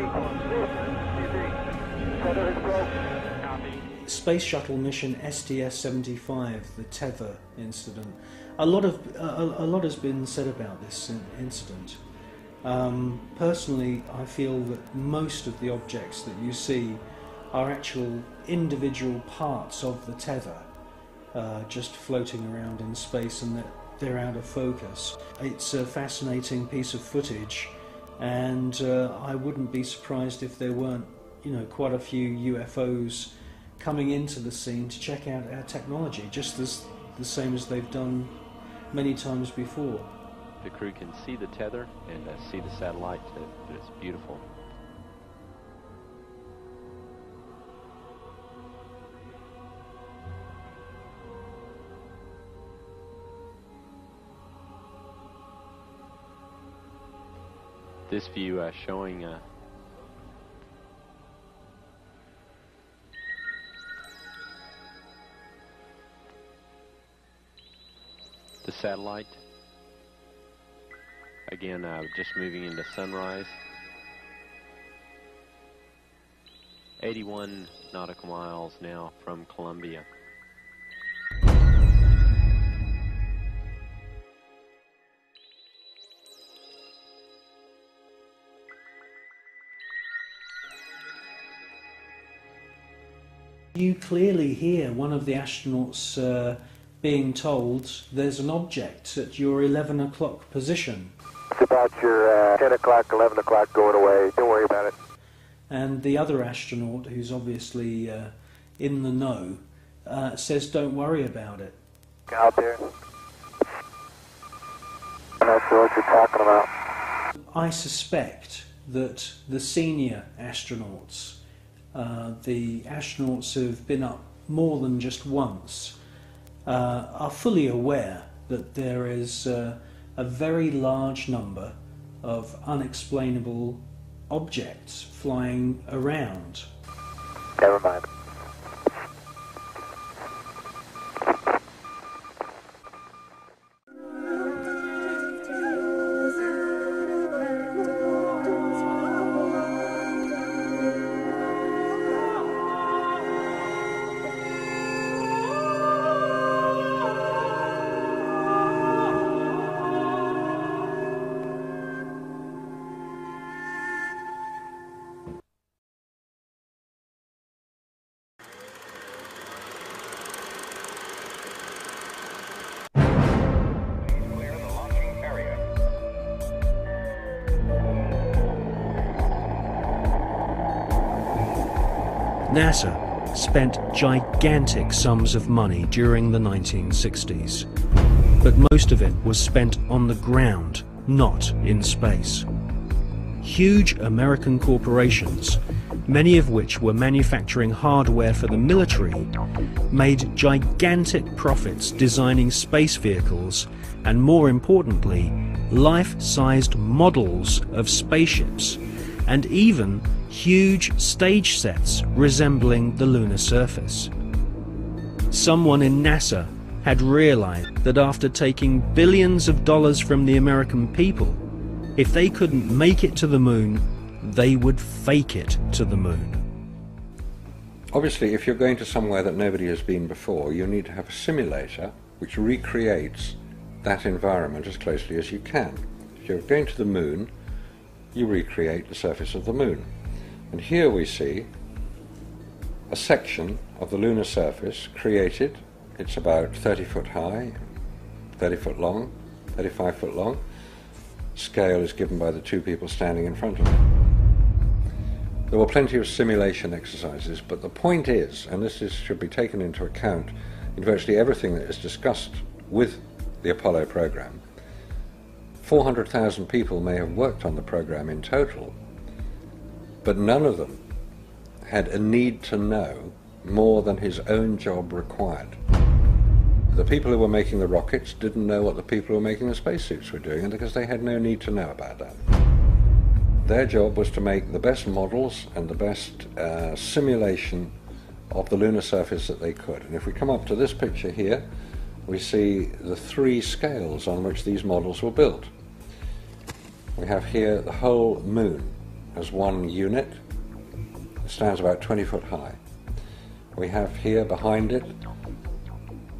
The tether has broken. Space Shuttle mission STS-75, the tether incident. A lot has been said about this incident. Personally, I feel that most of the objects that you see are actual individual parts of the tether, just floating around in space, and that they're out of focus. It's a fascinating piece of footage, and I wouldn't be surprised if there weren't, quite a few UFOs coming into the scene to check out our technology, just as the same as they've done many times before. The crew can see the tether and see the satellite. It's beautiful. This view showing the satellite. Again, just moving into sunrise. 81 nautical miles now from Columbia. You clearly hear one of the astronauts being told there's an object at your 11 o'clock position. It's about your 10 o'clock, 11 o'clock going away. Don't worry about it. And the other astronaut, who's obviously in the know, says don't worry about it. Out there. I'm not sure what you're talking about. I suspect that the senior astronauts, the astronauts who've been up more than just once, are fully aware that there is a very large number of unexplainable objects flying around. Never mind. NASA spent gigantic sums of money during the 1960s, but most of it was spent on the ground, not in space. Huge American corporations, many of which were manufacturing hardware for the military, made gigantic profits designing space vehicles and, more importantly, life-sized models of spaceships, and even huge stage sets resembling the lunar surface. Someone in NASA had realized that after taking billions of dollars from the American people, if they couldn't make it to the moon, they would fake it to the moon. Obviously, if you're going to somewhere that nobody has been before, you need to have a simulator which recreates that environment as closely as you can. If you're going to the moon, you recreate the surface of the moon. And here we see a section of the lunar surface created. It's about 30 foot high, 30 foot long, 35 foot long. Scale is given by the two people standing in front of it. There were plenty of simulation exercises, but the point is, and this should be taken into account in virtually everything that is discussed with the Apollo program, 400,000 people may have worked on the program in total, but none of them had a need to know more than his own job required. The people who were making the rockets didn't know what the people who were making the spacesuits were doing, because they had no need to know about that. Their job was to make the best models and the best simulation of the lunar surface that they could. And if we come up to this picture here, we see the three scales on which these models were built. We have here the whole moon as one unit. It stands about 20 foot high. We have here behind it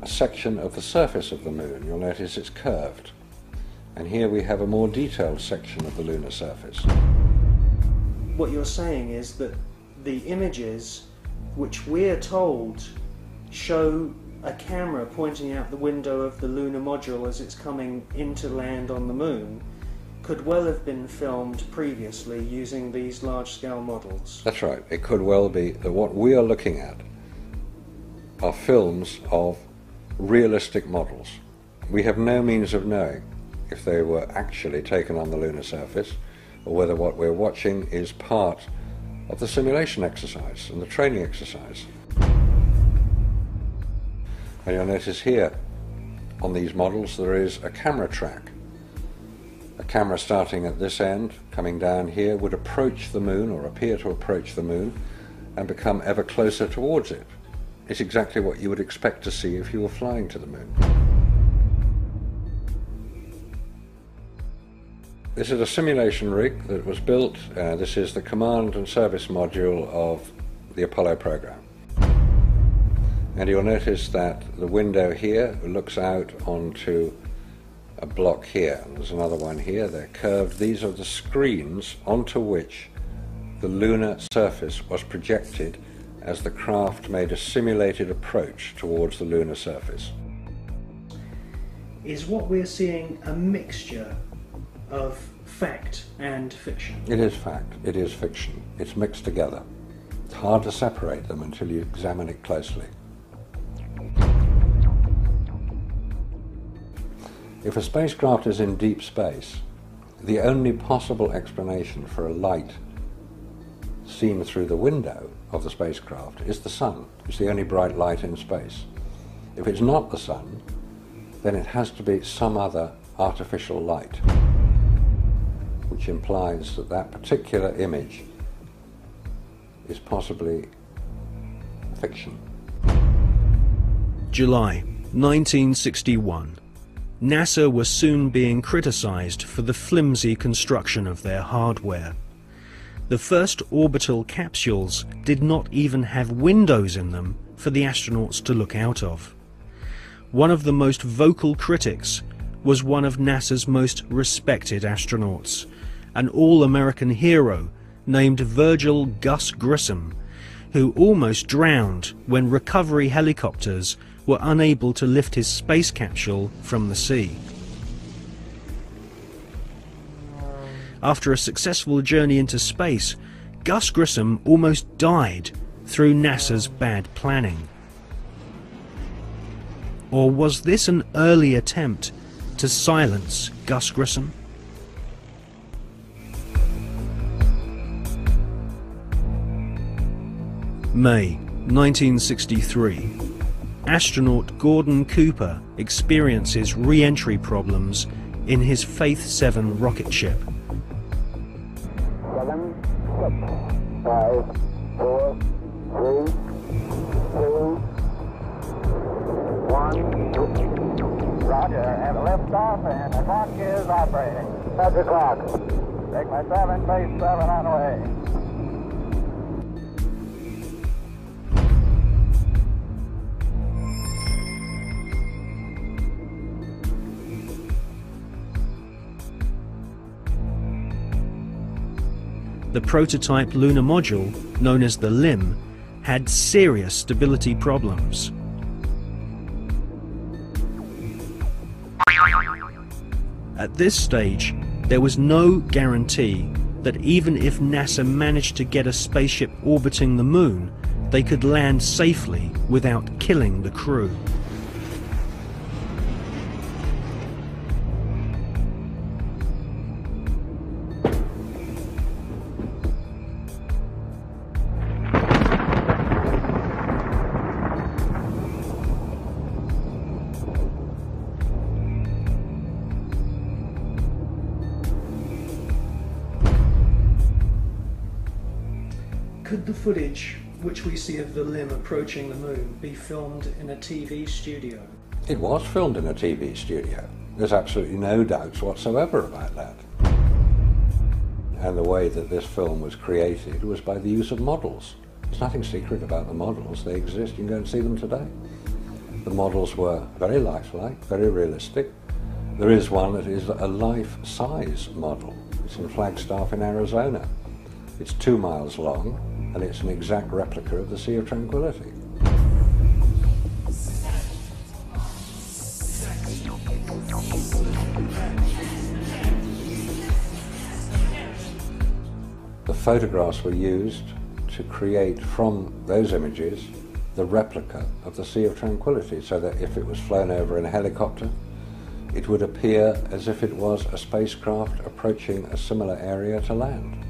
a section of the surface of the moon. You'll notice it's curved. And here we have a more detailed section of the lunar surface. What you're saying is that the images which we're told show a camera pointing out the window of the lunar module as it's coming into land on the moon could well have been filmed previously using these large-scale models. That's right. It could well be that what we are looking at are films of realistic models. We have no means of knowing if they were actually taken on the lunar surface, or whether what we're watching is part of the simulation exercise and the training exercise. And you'll notice here on these models there is a camera track. A camera starting at this end, coming down here, would approach the moon, or appear to approach the moon, and become ever closer towards it. It's exactly what you would expect to see if you were flying to the moon. This is a simulation rig that was built. This is the command and service module of the Apollo program. And you'll notice that the window here looks out onto a block here. And there's another one here. They're curved. These are the screens onto which the lunar surface was projected as the craft made a simulated approach towards the lunar surface. Is what we're seeing a mixture of fact and fiction? It is fact, it is fiction. It's mixed together. It's hard to separate them until you examine it closely. If a spacecraft is in deep space, the only possible explanation for a light seen through the window of the spacecraft is the sun. It's the only bright light in space. If it's not the sun, then it has to be some other artificial light, which implies that that particular image is possibly fiction. July 1961. NASA was soon being criticized for the flimsy construction of their hardware. The first orbital capsules did not even have windows in them for the astronauts to look out of. One of the most vocal critics was one of NASA's most respected astronauts, an all-American hero named Virgil Gus Grissom, who almost drowned when recovery helicopters were unable to lift his space capsule from the sea. After a successful journey into space, Gus Grissom almost died through NASA's bad planning. Or was this an early attempt to silence Gus Grissom? May 1963. Astronaut Gordon Cooper experiences re-entry problems in his Faith 7 rocket ship. 7, 6, 5, 4, 3, 2, 1. Roger, have a lift off and the clock is operating. That's the clock. Take my 7, base 7 on the way. the prototype lunar module, known as the LIM, had serious stability problems. At this stage, there was no guarantee that even if NASA managed to get a spaceship orbiting the moon, they could land safely without killing the crew. Could the footage which we see of the LIM approaching the moon be filmed in a TV studio? It was filmed in a TV studio. There's absolutely no doubts whatsoever about that. And the way that this film was created was by the use of models. There's nothing secret about the models. They exist. You can go and see them today. The models were very lifelike, very realistic. There is one that is a life-size model. It's in Flagstaff in Arizona. It's 2 miles long, and it's an exact replica of the Sea of Tranquility. The photographs were used to create from those images the replica of the Sea of Tranquility, so that if it was flown over in a helicopter, it would appear as if it was a spacecraft approaching a similar area to land.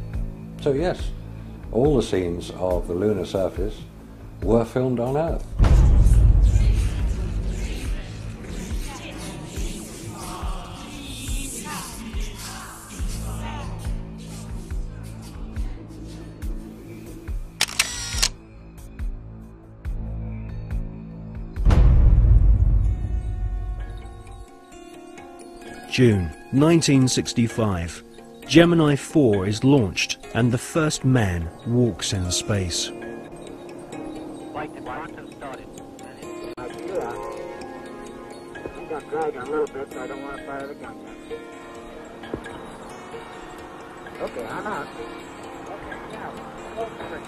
So yes, all the scenes of the lunar surface were filmed on Earth. June 1965. Gemini 4 is launched and the first man walks in space. Like the quantum started. I think I'm dragging a little bit, so I don't want to fire the gun yet. Okay, I'm out. Okay, now, close the trigger.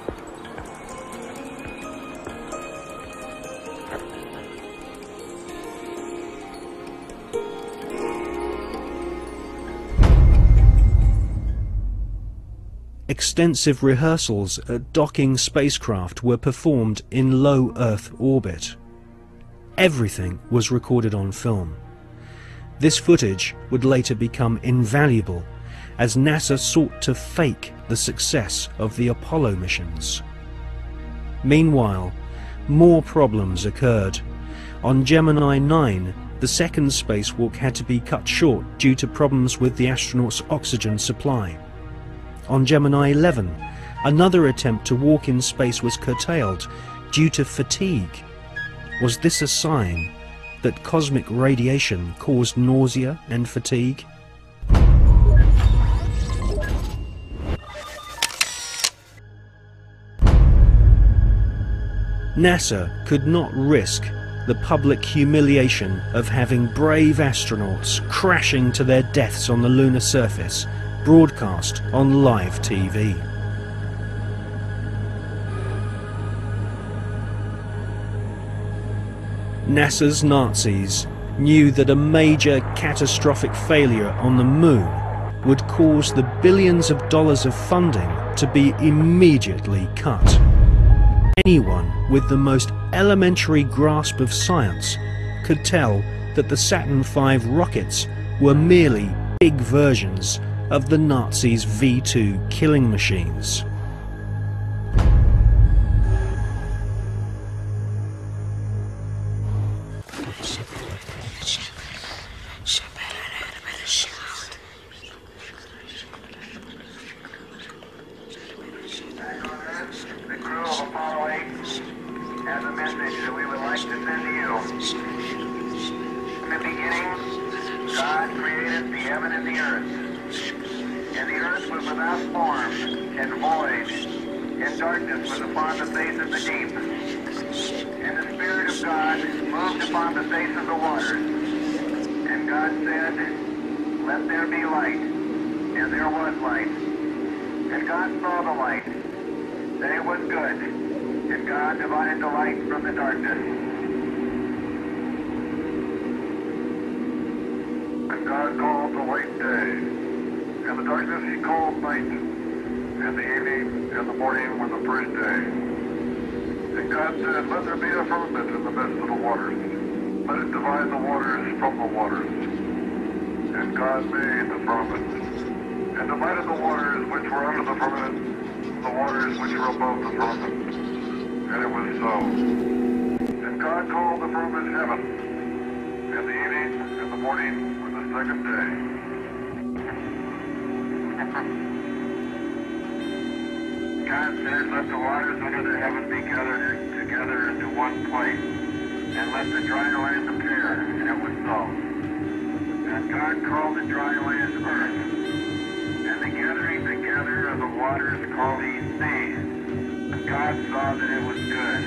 Extensive rehearsals at docking spacecraft were performed in low Earth orbit. Everything was recorded on film. This footage would later become invaluable as NASA sought to fake the success of the Apollo missions. Meanwhile, more problems occurred. On Gemini 9, the second spacewalk had to be cut short due to problems with the astronauts' oxygen supply. On Gemini 11, another attempt to walk in space was curtailed due to fatigue. Was this a sign that cosmic radiation caused nausea and fatigue? NASA could not risk the public humiliation of having brave astronauts crashing to their deaths on the lunar surface broadcast on live TV. NASA's Nazis knew that a major catastrophic failure on the moon would cause the billions of dollars of funding to be immediately cut. Anyone with the most elementary grasp of science could tell that the Saturn V rockets were merely big versions of the Nazis' V-2 killing machines. The crew of Apollo 8 has a message that we would like to send to you. In the beginning, God created the heaven and the earth. And the earth was without form and void, and darkness was upon the face of the deep. And the Spirit of God moved upon the face of the waters. And God said, "Let there be light." And there was light. And God saw the light, that it was good. And God divided the light from the darkness. And God called the light day, and the darkness he called night, and the evening and the morning were the first day. And God said, let there be a firmament in the midst of the waters. Let it divide the waters from the waters. And God made the firmament, and divided the waters which were under the firmament, the waters which were above the firmament. And it was so. And God called the firmament heaven, and the evening and the morning were the second day. God said, let the waters under the heaven be gathered together into one place, and let the dry land appear, and it was so. And God called the dry land earth, and the gathering together of the waters called he seas. And God saw that it was good.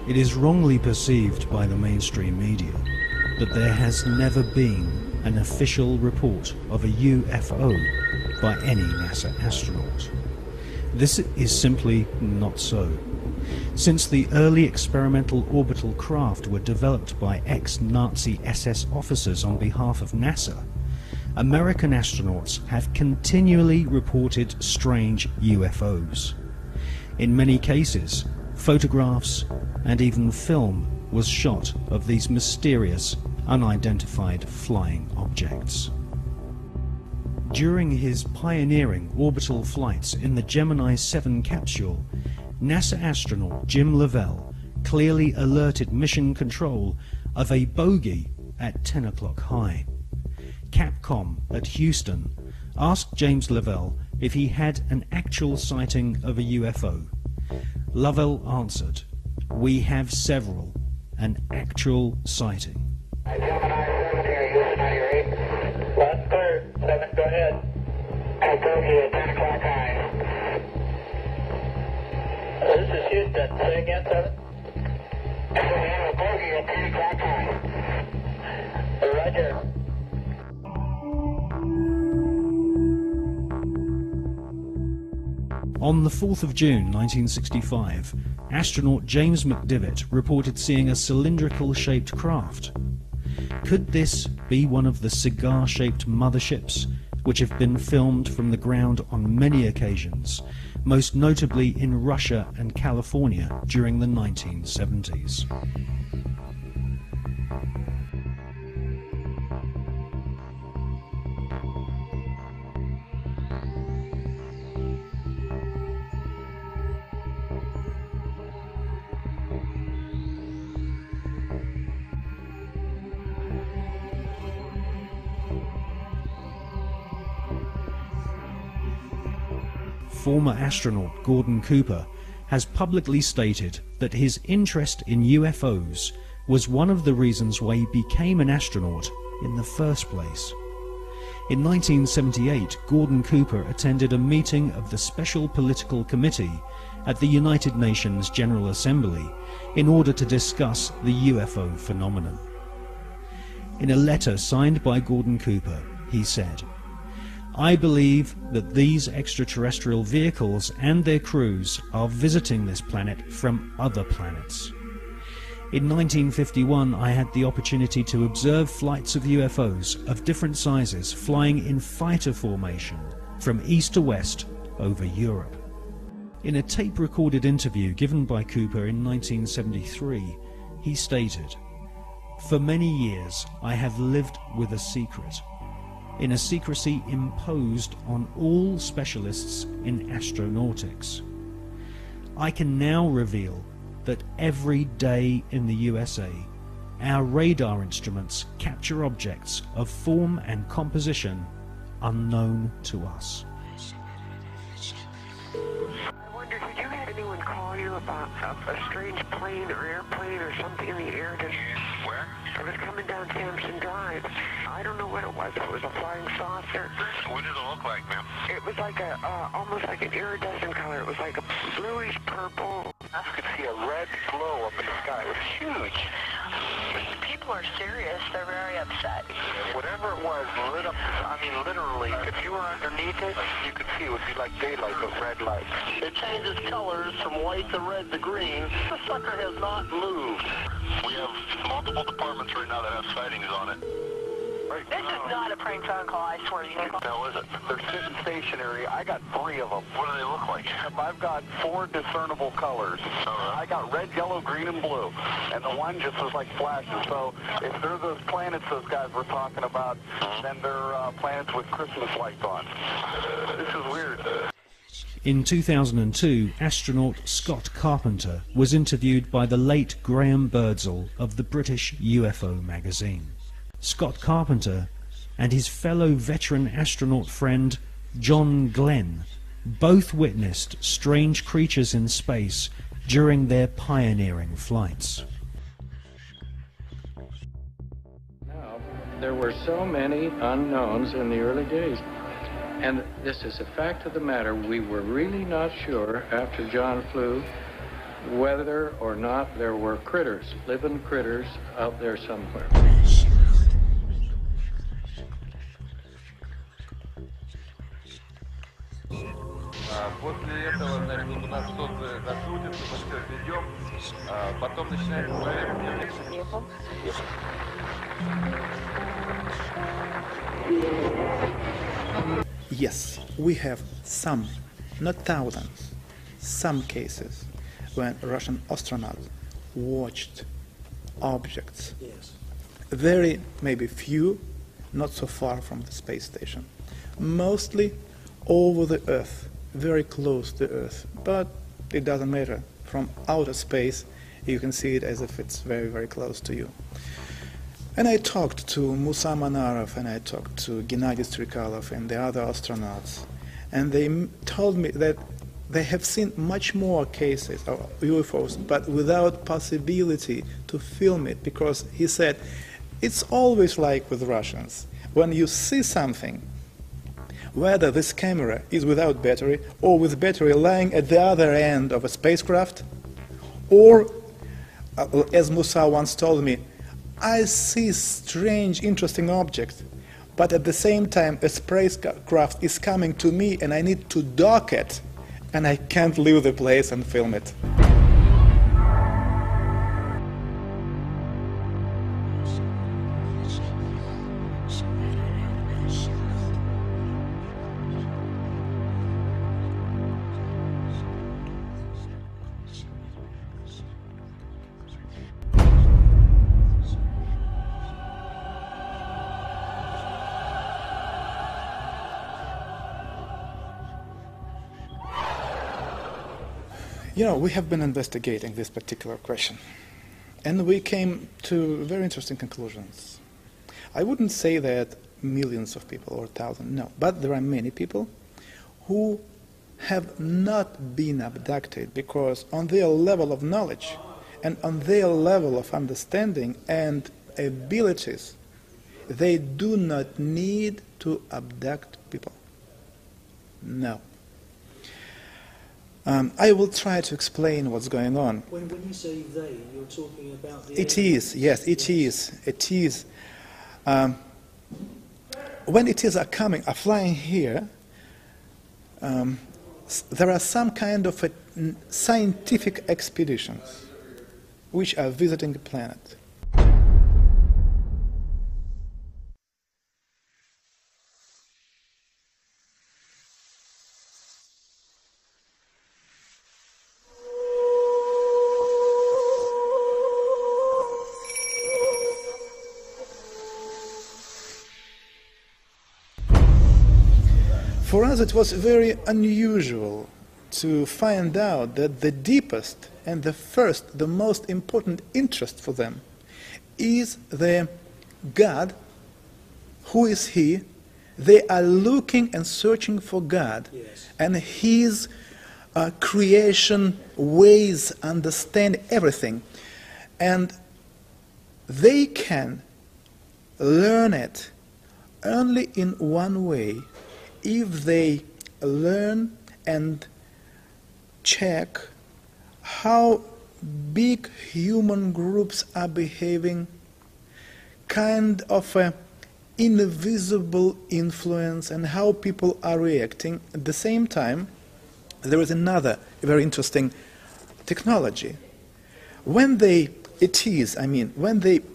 It is wrongly perceived by the mainstream media that there has never been an official report of a UFO by any NASA astronaut. This is simply not so. Since the early experimental orbital craft were developed by ex-Nazi SS officers on behalf of NASA, American astronauts have continually reported strange UFOs. In many cases, photographs and even film was shot of these mysterious, unidentified flying objects. During his pioneering orbital flights in the Gemini 7 capsule, NASA astronaut Jim Lovell clearly alerted mission control of a bogey at 10 o'clock high. Capcom at Houston asked James Lovell if he had an actual sighting of a UFO. Lovell answered, "We have several, an actual sighting." Gemini 7 here, Houston, are you ready? Last clear, 7, go ahead. I told you at 10 o'clock high. This is Houston, say again, 7? We have a bogey at 10 o'clock high. Roger. On the 4th of June 1965, astronaut Džim Mekdivit reported seeing a cylindrical-shaped craft. Could this be one of the cigar-shaped motherships which have been filmed from the ground on many occasions, most notably in Russia and California during the 1970s? Former astronaut Gordon Cooper has publicly stated that his interest in UFOs was one of the reasons why he became an astronaut in the first place. In 1978, Gordon Cooper attended a meeting of the Special Political Committee at the United Nations General Assembly in order to discuss the UFO phenomenon. In a letter signed by Gordon Cooper, he said, "I believe that these extraterrestrial vehicles and their crews are visiting this planet from other planets. In 1951, I had the opportunity to observe flights of UFOs of different sizes flying in fighter formation from east to west over Europe." In a tape-recorded interview given by Cooper in 1973, he stated, "For many years I have lived with a secret, in a secrecy imposed on all specialists in astronautics. I can now reveal that every day in the USA, our radar instruments capture objects of form and composition unknown to us." I wonder, did you have anyone call you about a strange plane or airplane or something in the air that... Where? It was coming down Sampson Drive. I don't know what it was. It was a flying saucer. What did it look like, ma'am? It was like a, almost like an iridescent color. It was like a bluish purple. I could see a red glow up in the sky. It was huge. People are serious. They're very upset. Whatever it was lit up, I mean, literally, if you were underneath it, you could see it would be like daylight, but red light. It changes colors from white to red to green. The sucker has not moved. We have multiple departments right now that have sightings on it. Right This is not a prank phone call, I swear to you. Now, is it? They're sitting stationary. I got 3 of them. What do they look like? I've got 4 discernible colors. I got red, yellow, green, and blue. And the one just was like flashes. So if they're those planets those guys were talking about, then they're planets with Christmas lights on. This is weird. In 2002, astronaut Scott Carpenter was interviewed by the late Graham Birdsall of the British UFO magazine. Scott Carpenter and his fellow veteran astronaut friend John Glenn both witnessed strange creatures in space during their pioneering flights. Now, there were so many unknowns in the early days. And this is a fact of the matter. We were really not sure after John flew whether or not there were critters, living critters out there somewhere. После этого, значит, у нас что-то закрутится, мы все идем, потом начинает проверять. Yes, we have some, not thousands, some cases when Russian astronauts watched objects. Yes. Very, maybe few, not so far from the space station. Mostly over the Earth, very close to Earth, but it doesn't matter. From outer space, you can see it as if it's very, very close to you. And I talked to Musa Manarov and I talked to Gennady Strikalov and the other astronauts, and they told me that they have seen much more cases of UFOs, but without possibility to film it, because he said, it's always like with Russians. When you see something, whether this camera is without battery or with battery lying at the other end of a spacecraft, or, as Musa once told me, I see strange, interesting object, but at the same time a spacecraft is coming to me and I need to dock it, and I can't leave the place and film it. You know, we have been investigating this particular question, and we came to very interesting conclusions. I wouldn't say that millions of people or thousands, no, but there are many people who have not been abducted because on their level of knowledge and on their level of understanding and abilities, they do not need to abduct people. No. I will try to explain what's going on. When you say they, you're talking about the... It is, yes, it is. It is. When it is are flying here, there are some kind of scientific expeditions which are visiting the planet. For us it was very unusual to find out that the deepest and the first, the most important interest for them is the God. Who is He? They are looking and searching for God, yes, and His creation, ways, understand everything. And they can learn it only in one way, if they learn and check how big human groups are behaving, kind of a invisible influence, and how people are reacting. At the same time, there is another very interesting technology. When they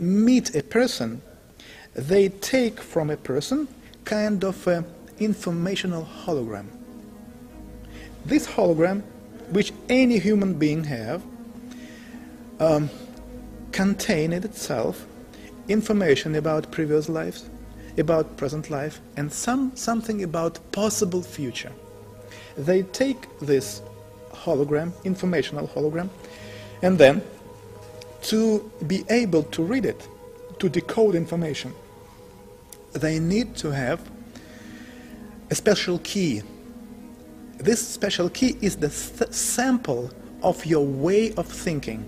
meet a person, they take from a person kind of an informational hologram. This hologram, which any human being have, contain in itself information about previous lives, about present life, and something about possible future. They take this hologram, informational hologram, and then to be able to read it, to decode information, they need to have a special key. This special key is the sample of your way of thinking.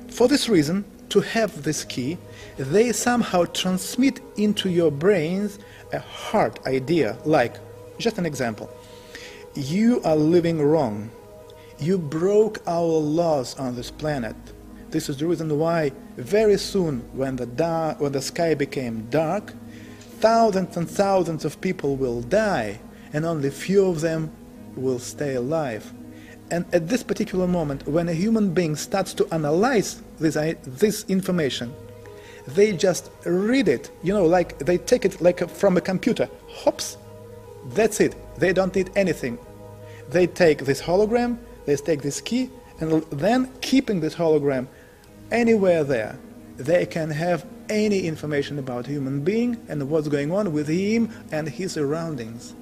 For this reason, to have this key, they somehow transmit into your brains a hard idea, like, just an example, you are living wrong. You broke our laws on this planet. This is the reason why very soon, when the sky became dark, thousands and thousands of people will die, and only few of them will stay alive. And at this particular moment, when a human being starts to analyze this information, they just read it, like they take it like from a computer. Hops, that's it. They don't need anything. They take this hologram, they take this key, and then keeping this hologram anywhere there, they can have any information about human being and what's going on with him and his surroundings.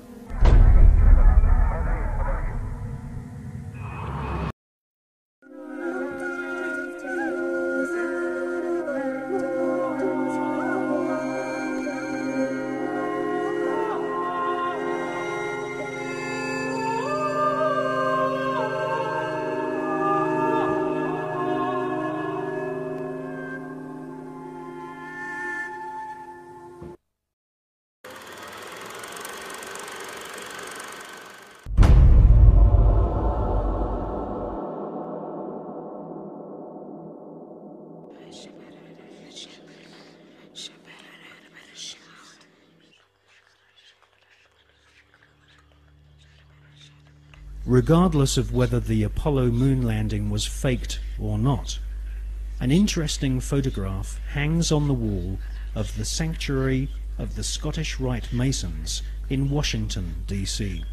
Regardless of whether the Apollo moon landing was faked or not, an interesting photograph hangs on the wall of the Sanctuary of the Scottish Rite Masons in Washington, D.C.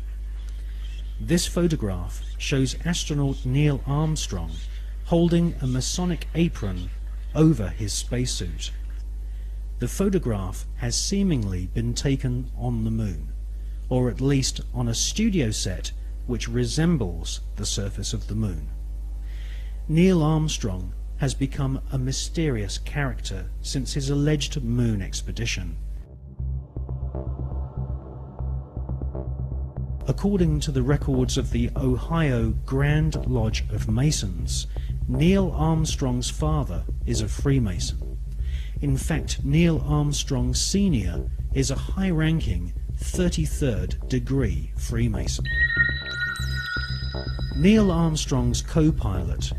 This photograph shows astronaut Neil Armstrong holding a Masonic apron over his spacesuit. The photograph has seemingly been taken on the moon, or at least on a studio set which resembles the surface of the moon. Neil Armstrong has become a mysterious character since his alleged moon expedition. According to the records of the Ohio Grand Lodge of Masons, Neil Armstrong's father is a Freemason. In fact, Neil Armstrong Sr. is a high-ranking 33rd degree Freemason. Neil Armstrong's co-pilot,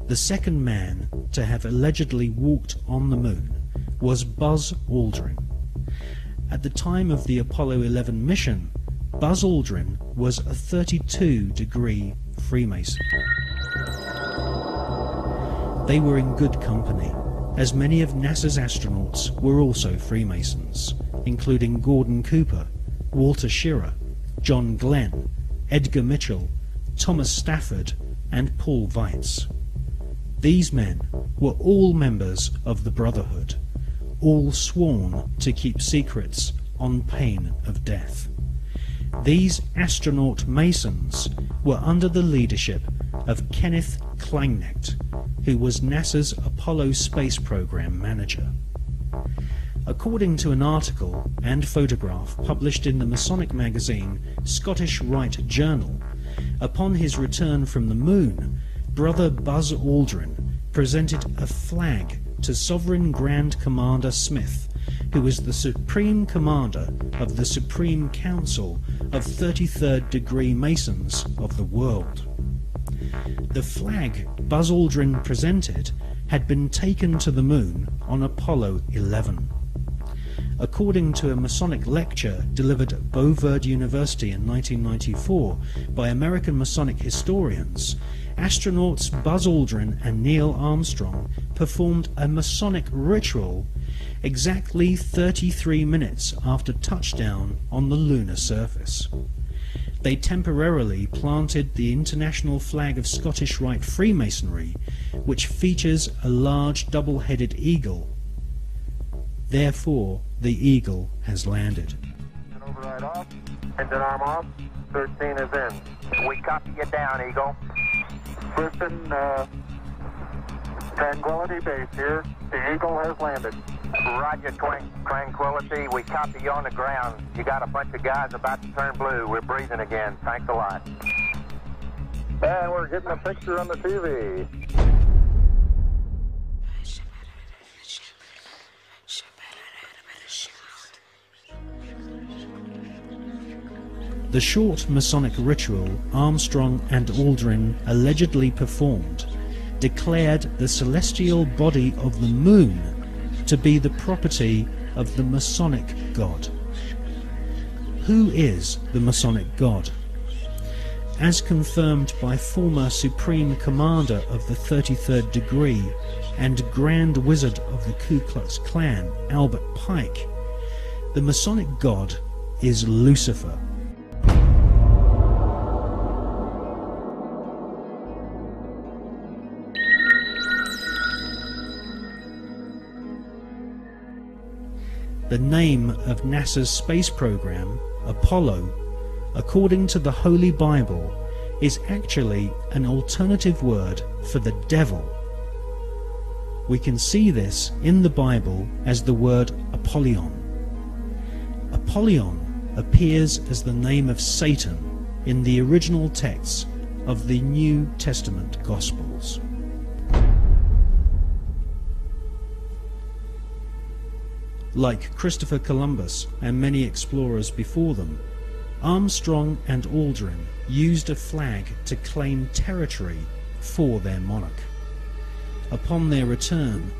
the second man to have allegedly walked on the moon, was Buzz Aldrin. At the time of the Apollo 11 mission, Buzz Aldrin was a 32 degree Freemason. They were in good company, as many of NASA's astronauts were also Freemasons, including Gordon Cooper, Walter Schirra, John Glenn, Edgar Mitchell, Thomas Stafford, and Paul Weitz. These men were all members of the Brotherhood, all sworn to keep secrets on pain of death. These astronaut masons were under the leadership of Kenneth Kleineknecht, who was NASA's Apollo space program manager. According to an article and photograph published in the Masonic magazine Scottish Rite Journal, upon his return from the moon, Brother Buzz Aldrin presented a flag to Sovereign Grand Commander Smith, who was the Supreme Commander of the Supreme Council of 33rd Degree Masons of the world. The flag Buzz Aldrin presented had been taken to the moon on Apollo 11. According to a Masonic lecture delivered at Beauverde University in 1994 by American Masonic historians, astronauts Buzz Aldrin and Neil Armstrong performed a Masonic ritual exactly 33 minutes after touchdown on the lunar surface. They temporarily planted the international flag of Scottish Rite Freemasonry, which features a large double-headed eagle. Therefore, the eagle has landed. Override off. Engine arm off. 13 is in. We copy you down, Eagle. Listen, Tranquility Base here. The Eagle has landed. Roger, Tranquility. We copy you on the ground. You got a bunch of guys about to turn blue. We're breathing again. Thanks a lot. And we're getting a picture on the TV. The short Masonic ritual Armstrong and Aldrin allegedly performed declared the celestial body of the moon to be the property of the Masonic God. Who is the Masonic God? As confirmed by former Supreme Commander of the 33rd Degree and Grand Wizard of the Ku Klux Klan, Albert Pike, the Masonic God is Lucifer. The name of NASA's space program, Apollo, according to the Holy Bible, is actually an alternative word for the devil. We can see this in the Bible as the word Apollyon. Apollyon appears as the name of Satan in the original texts of the New Testament Gospels. Like Christopher Columbus and many explorers before them, Armstrong and Aldrin used a flag to claim territory for their monarch. Upon their return,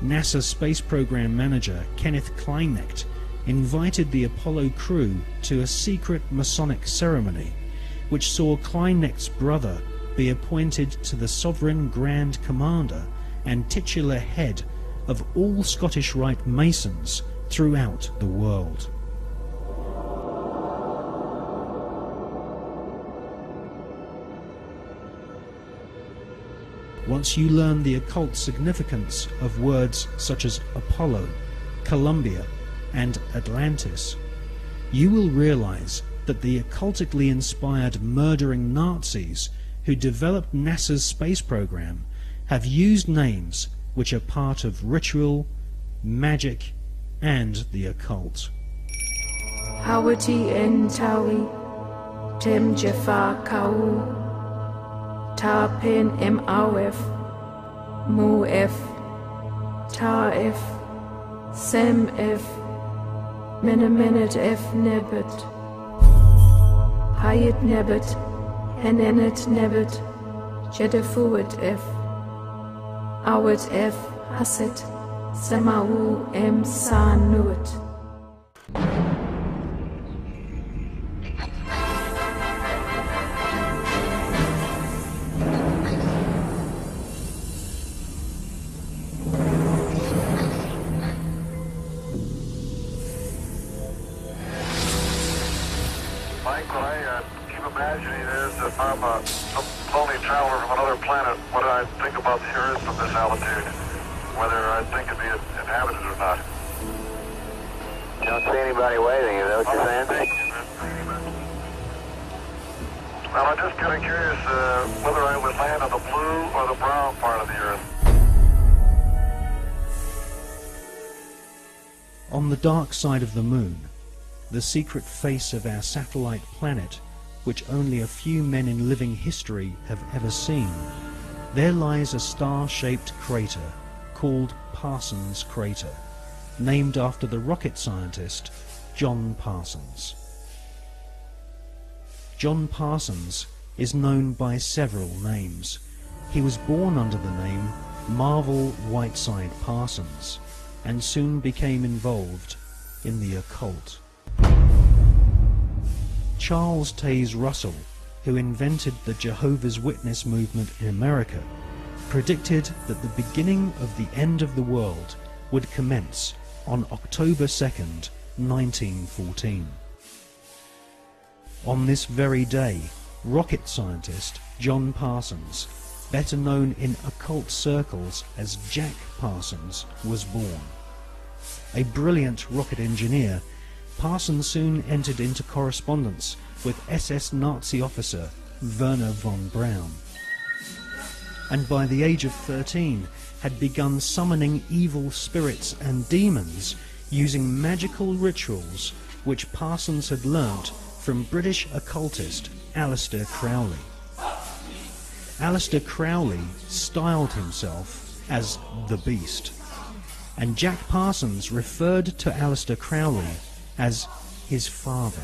NASA Space Program Manager Kenneth Kleineknecht invited the Apollo crew to a secret Masonic ceremony, which saw Kleineknecht's brother be appointed to the Sovereign Grand Commander and titular head of all Scottish Rite Masons throughout the world. Once you learn the occult significance of words such as Apollo, Columbia, and Atlantis, you will realize that the occultically inspired murdering Nazis who developed NASA's space program have used names which are part of ritual, magic, and the occult. Hawati en tawi, tem jefa kau, ta pen mawf, mu f, ta f, sem f, menemenet f nebet, hayet nebet, henenet nebet, jedefuet f, awet f haset, semau em sanuet. I'm a lonely traveler from another planet. What I think about the Earth from this altitude, whether I think it'd be inhabited or not. You don't see anybody waving, is that what you're saying? Well, I'm just kind of curious whether I would land on the blue or the brown part of the Earth. On the dark side of the moon, the secret face of our satellite planet, which only a few men in living history have ever seen, there lies a star-shaped crater called Parsons Crater, named after the rocket scientist John Parsons. John Parsons is known by several names. He was born under the name Marvel Whiteside Parsons and soon became involved in the occult. Charles Taze Russell, who invented the Jehovah's Witness movement in America, predicted that the beginning of the end of the world would commence on October 2nd, 1914. On this very day, rocket scientist John Parsons, better known in occult circles as Jack Parsons, was born. A brilliant rocket engineer, Parsons soon entered into correspondence with SS Nazi officer Werner von Braun, and by the age of 13 had begun summoning evil spirits and demons using magical rituals which Parsons had learnt from British occultist Aleister Crowley. Aleister Crowley styled himself as the Beast, and Jack Parsons referred to Aleister Crowley as his father.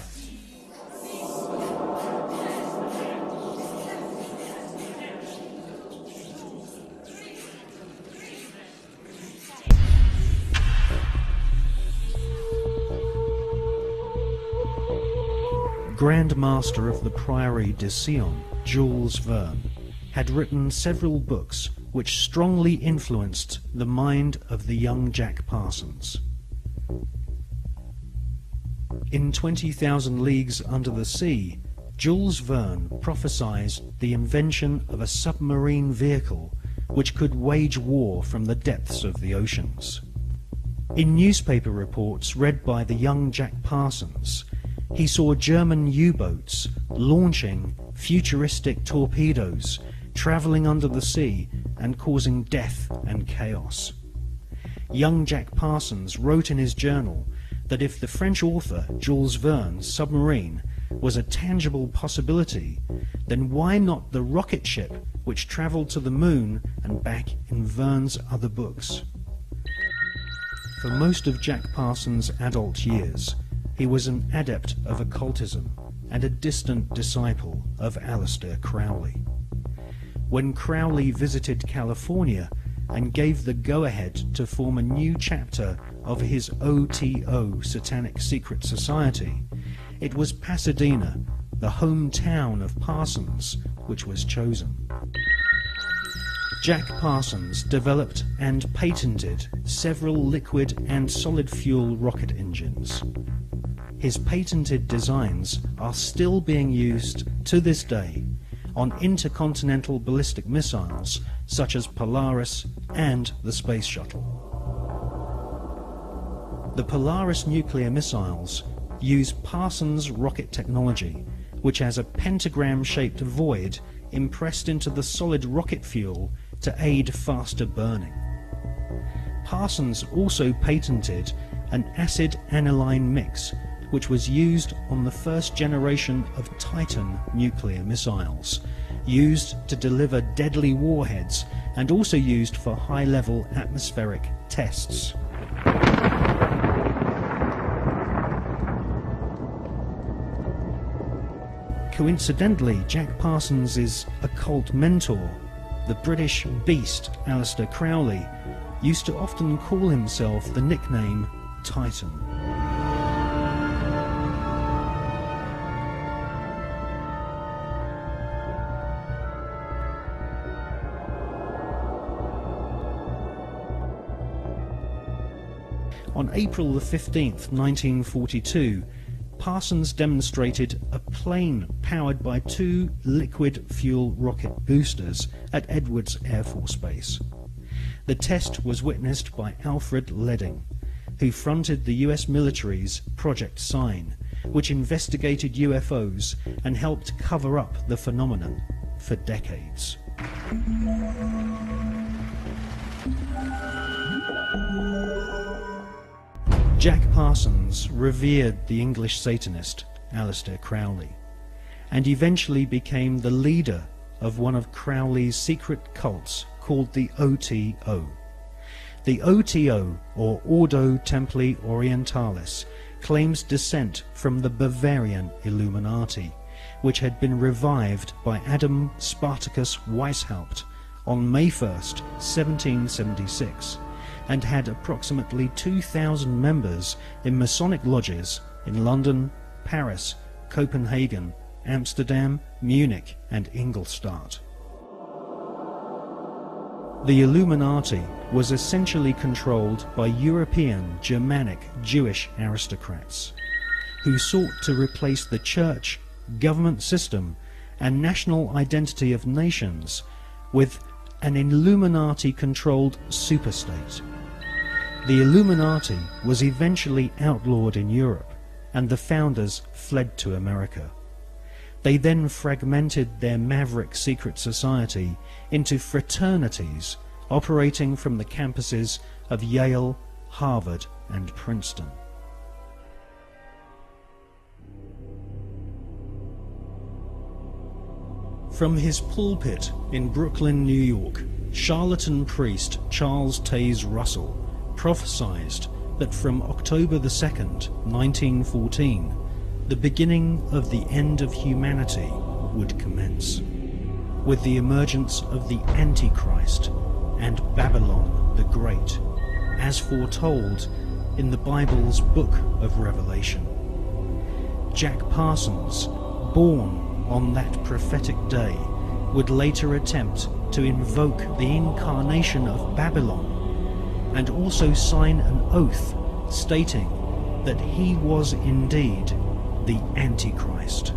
Grand Master of the Priory de Sion, Jules Verne, had written several books which strongly influenced the mind of the young Jack Parsons. In 20,000 Leagues Under the Sea, Jules Verne prophesied the invention of a submarine vehicle which could wage war from the depths of the oceans. In newspaper reports read by the young Jack Parsons, he saw German U-boats launching futuristic torpedoes, travelling under the sea and causing death and chaos. Young Jack Parsons wrote in his journal that if the French author Jules Verne's submarine was a tangible possibility, then why not the rocket ship which travelled to the moon and back in Verne's other books? For most of Jack Parsons' adult years, he was an adept of occultism and a distant disciple of Aleister Crowley. When Crowley visited California and gave the go-ahead to form a new chapter of his OTO Satanic Secret Society, it was Pasadena, the hometown of Parsons, which was chosen. Jack Parsons developed and patented several liquid and solid fuel rocket engines. His patented designs are still being used to this day on intercontinental ballistic missiles such as Polaris and the Space Shuttle. The Polaris nuclear missiles use Parsons rocket technology, which has a pentagram-shaped void impressed into the solid rocket fuel to aid faster burning. Parsons also patented an acid aniline mix which was used on the first generation of Titan nuclear missiles, used to deliver deadly warheads and also used for high-level atmospheric tests. Coincidentally, Jack Parsons' occult mentor, the British beast Aleister Crowley, used to often call himself the nickname Titan. On April the 15th, 1942, Parsons demonstrated a plane powered by 2 liquid fuel rocket boosters at Edwards Air Force Base. The test was witnessed by Alfred Ledding, who fronted the US military's Project Sign, which investigated UFOs and helped cover up the phenomenon for decades. Jack Parsons revered the English Satanist Aleister Crowley, and eventually became the leader of one of Crowley's secret cults called the OTO. The OTO, or Ordo Templi Orientalis, claims descent from the Bavarian Illuminati, which had been revived by Adam Spartacus Weishaupt on May 1st, 1776, and had approximately 2,000 members in Masonic lodges in London, Paris, Copenhagen, Amsterdam, Munich and Ingolstadt. The Illuminati was essentially controlled by European, Germanic, Jewish aristocrats, who sought to replace the church, government system and national identity of nations with an Illuminati-controlled superstate. The Illuminati was eventually outlawed in Europe, and the founders fled to America. They then fragmented their maverick secret society into fraternities operating from the campuses of Yale, Harvard and Princeton. From his pulpit in Brooklyn, New York, charlatan priest Charles Taze Russell prophesied that from October the 2nd, 1914, the beginning of the end of humanity would commence, with the emergence of the Antichrist and Babylon the Great, as foretold in the Bible's Book of Revelation. Jack Parsons, born on that prophetic day, would later attempt to invoke the incarnation of Babylon and also sign an oath stating that he was indeed the Antichrist.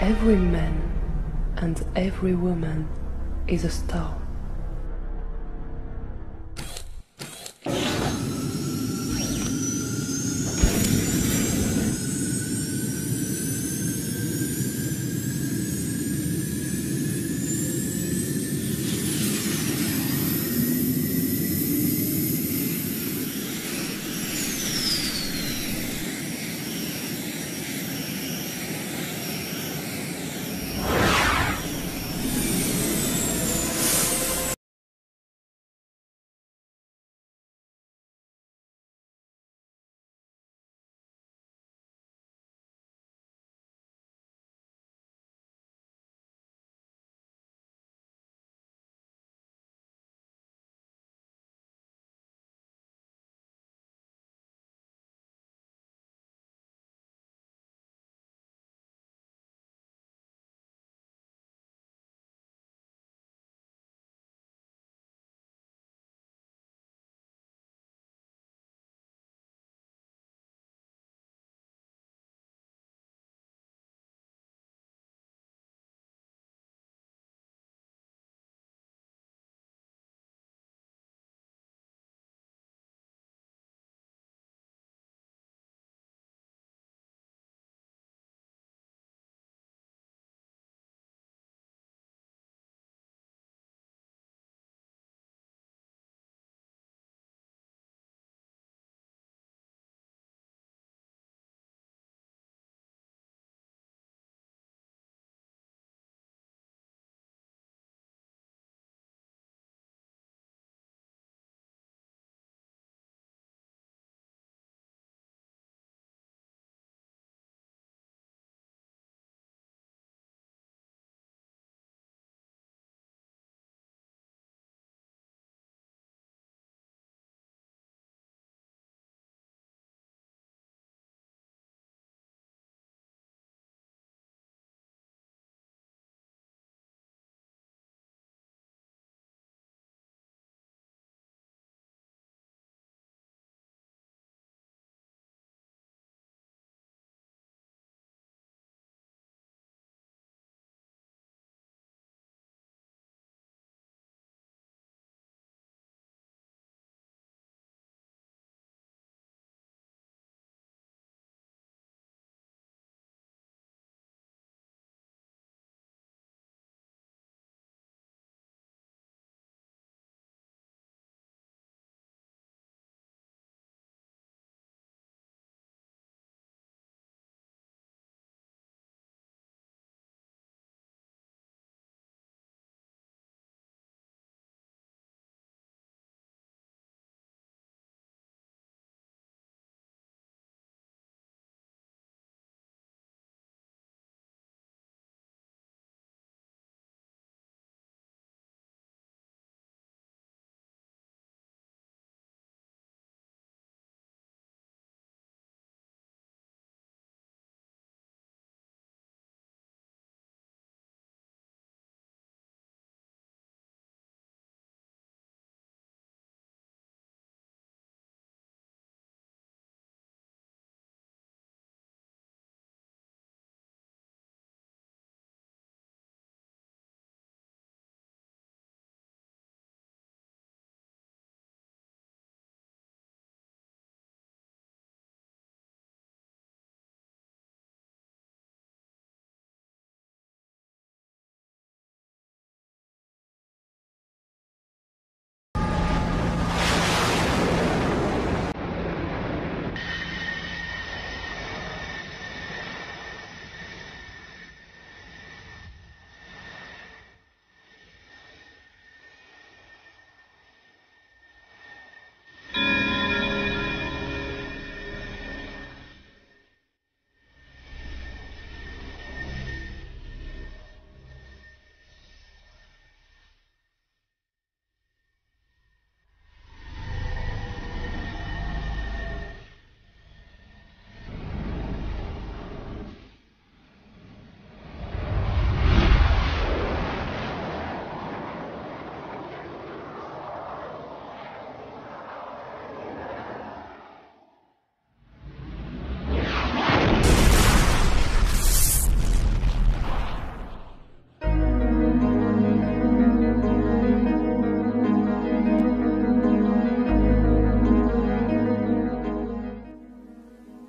every man and every woman is a star.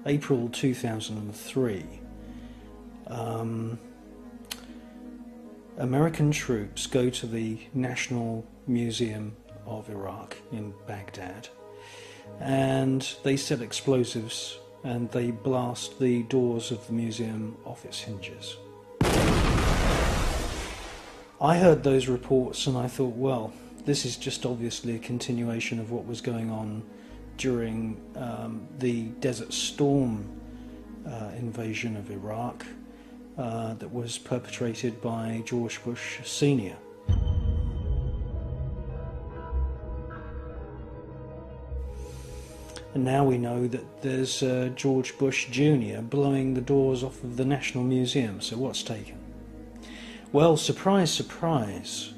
April 2003, American troops go to the National Museum of Iraq in Baghdad, and they set explosives and they blast the doors of the museum off its hinges. I heard those reports and I thought, well, this is just obviously a continuation of what was going on during the Desert Storm invasion of Iraq that was perpetrated by George Bush Sr. And now we know that there's George Bush Jr. blowing the doors off of the National Museum. So what's taken? Well, surprise, surprise.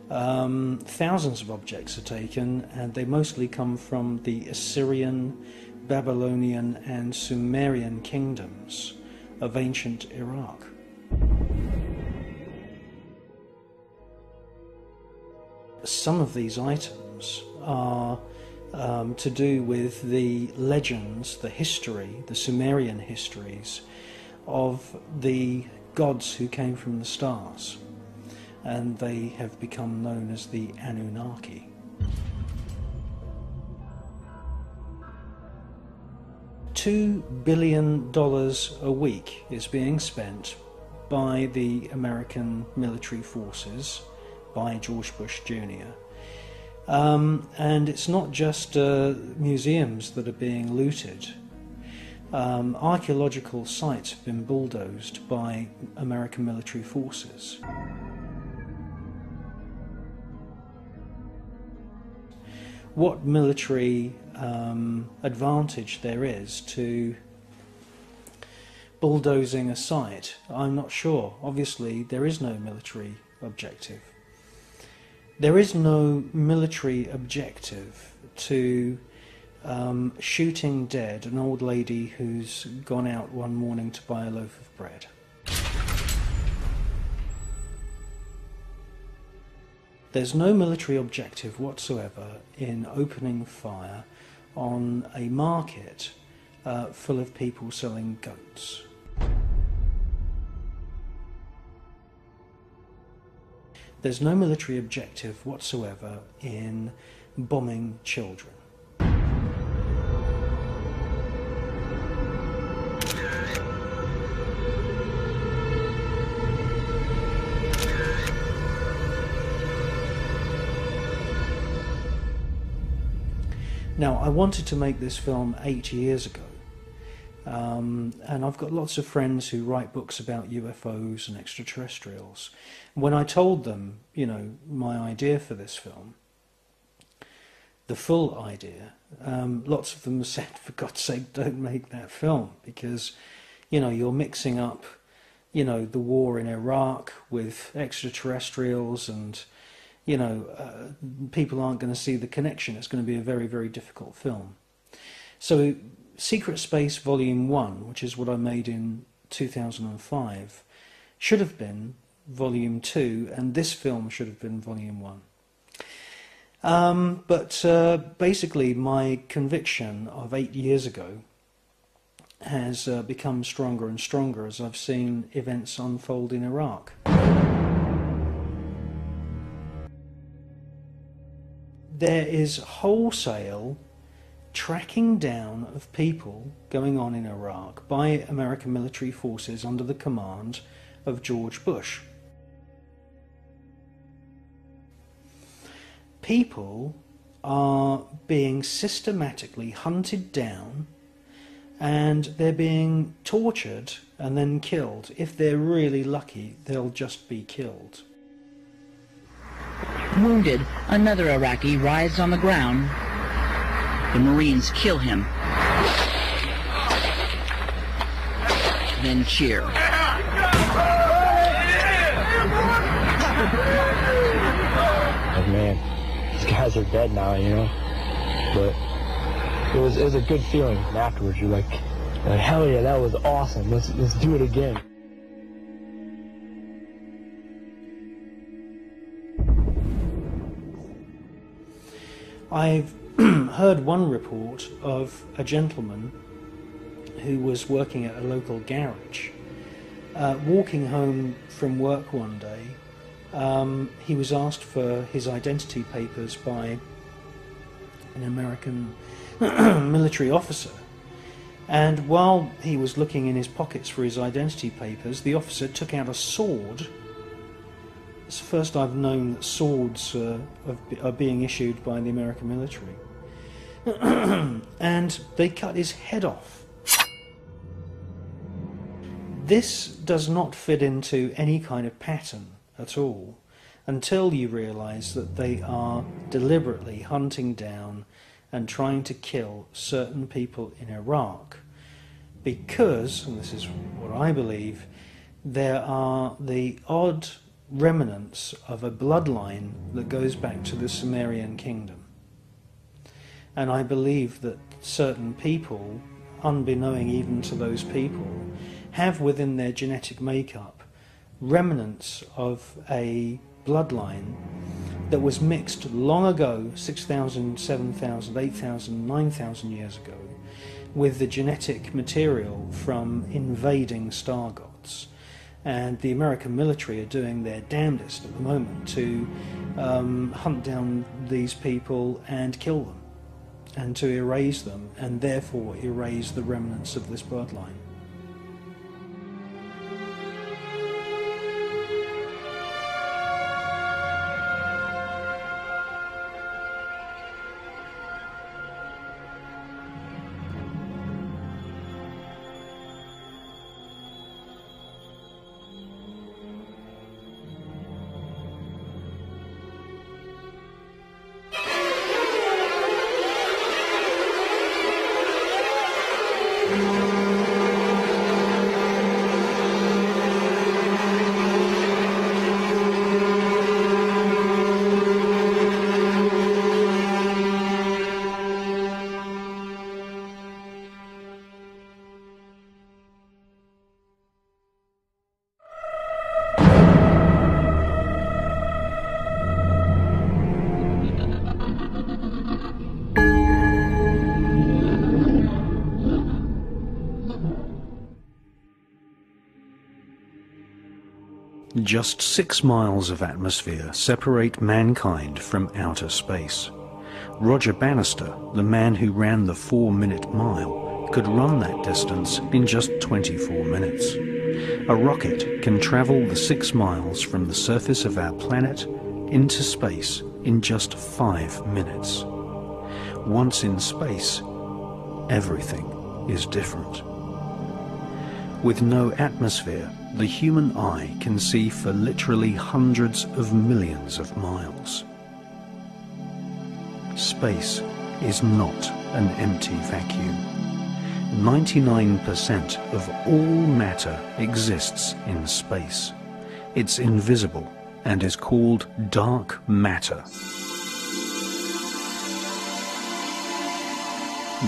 Thousands of objects are taken, and they mostly come from the Assyrian, Babylonian and Sumerian kingdoms of ancient Iraq. Some of these items are to do with the legends, the history, the Sumerian histories of the gods who came from the stars, and they have become known as the Anunnaki. $2 billion a week is being spent by the American military forces, by George Bush Jr. And it's not just museums that are being looted. Archaeological sites have been bulldozed by American military forces. What military advantage there is to bulldozing a site, I'm not sure. Obviously, there is no military objective. There is no military objective to shooting dead an old lady who's gone out one morning to buy a loaf of bread. There's no military objective whatsoever in opening fire on a market full of people selling goats. There's no military objective whatsoever in bombing children. Now, I wanted to make this film 8 years ago, and I've got lots of friends who write books about UFOs and extraterrestrials. When I told them, you know, my idea for this film, the full idea, lots of them said, for God's sake, don't make that film, because, you know, you're mixing up, you know, the war in Iraq with extraterrestrials, and you know, people aren't going to see the connection. It's going to be a very, very difficult film. So Secret Space Volume 1, which is what I made in 2005, should have been Volume 2, and this film should have been Volume 1. But basically my conviction of 8 years ago has become stronger and stronger as I've seen events unfold in Iraq. There is wholesale tracking down of people going on in Iraq by American military forces under the command of George Bush. People are being systematically hunted down, and they're being tortured and then killed. If they're really lucky, they'll just be killed. Wounded, another Iraqi writhes on the ground. The Marines kill him. Then cheer. Oh man, these guys are dead now, you know. But it was a good feeling afterwards. You're like hell yeah, that was awesome. Let's do it again. I've heard one report of a gentleman who was working at a local garage. Walking home from work one day, he was asked for his identity papers by an American military officer. And while he was looking in his pockets for his identity papers, the officer took out a sword. It's the first I've known that swords are being issued by the American military. And they cut his head off. This does not fit into any kind of pattern at all, until you realise that they are deliberately hunting down and trying to kill certain people in Iraq because, and this is what I believe, there are the odd remnants of a bloodline that goes back to the Sumerian kingdom. And I believe that certain people, unbeknown even to those people, have within their genetic makeup remnants of a bloodline that was mixed long ago, 6,000, 7,000, 8,000, 9,000 years ago, with the genetic material from invading star gods. And the American military are doing their damnedest at the moment to hunt down these people and kill them, and to erase them, and therefore erase the remnants of this bloodline. Just 6 miles of atmosphere separate mankind from outer space. Roger Bannister, the man who ran the 4-minute mile, could run that distance in just 24 minutes. A rocket can travel the 6 miles from the surface of our planet into space in just 5 minutes. Once in space, everything is different. With no atmosphere, the human eye can see for literally hundreds of millions of miles. Space is not an empty vacuum. 99% of all matter exists in space. It's invisible and is called dark matter.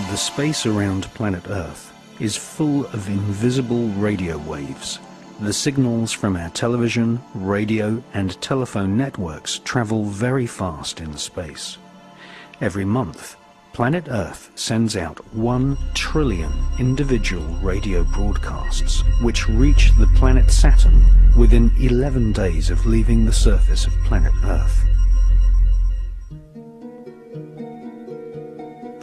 The space around planet Earth is full of invisible radio waves. The signals from our television, radio and telephone networks travel very fast in space. Every month, planet Earth sends out 1 trillion individual radio broadcasts, which reach the planet Saturn within 11 days of leaving the surface of planet Earth.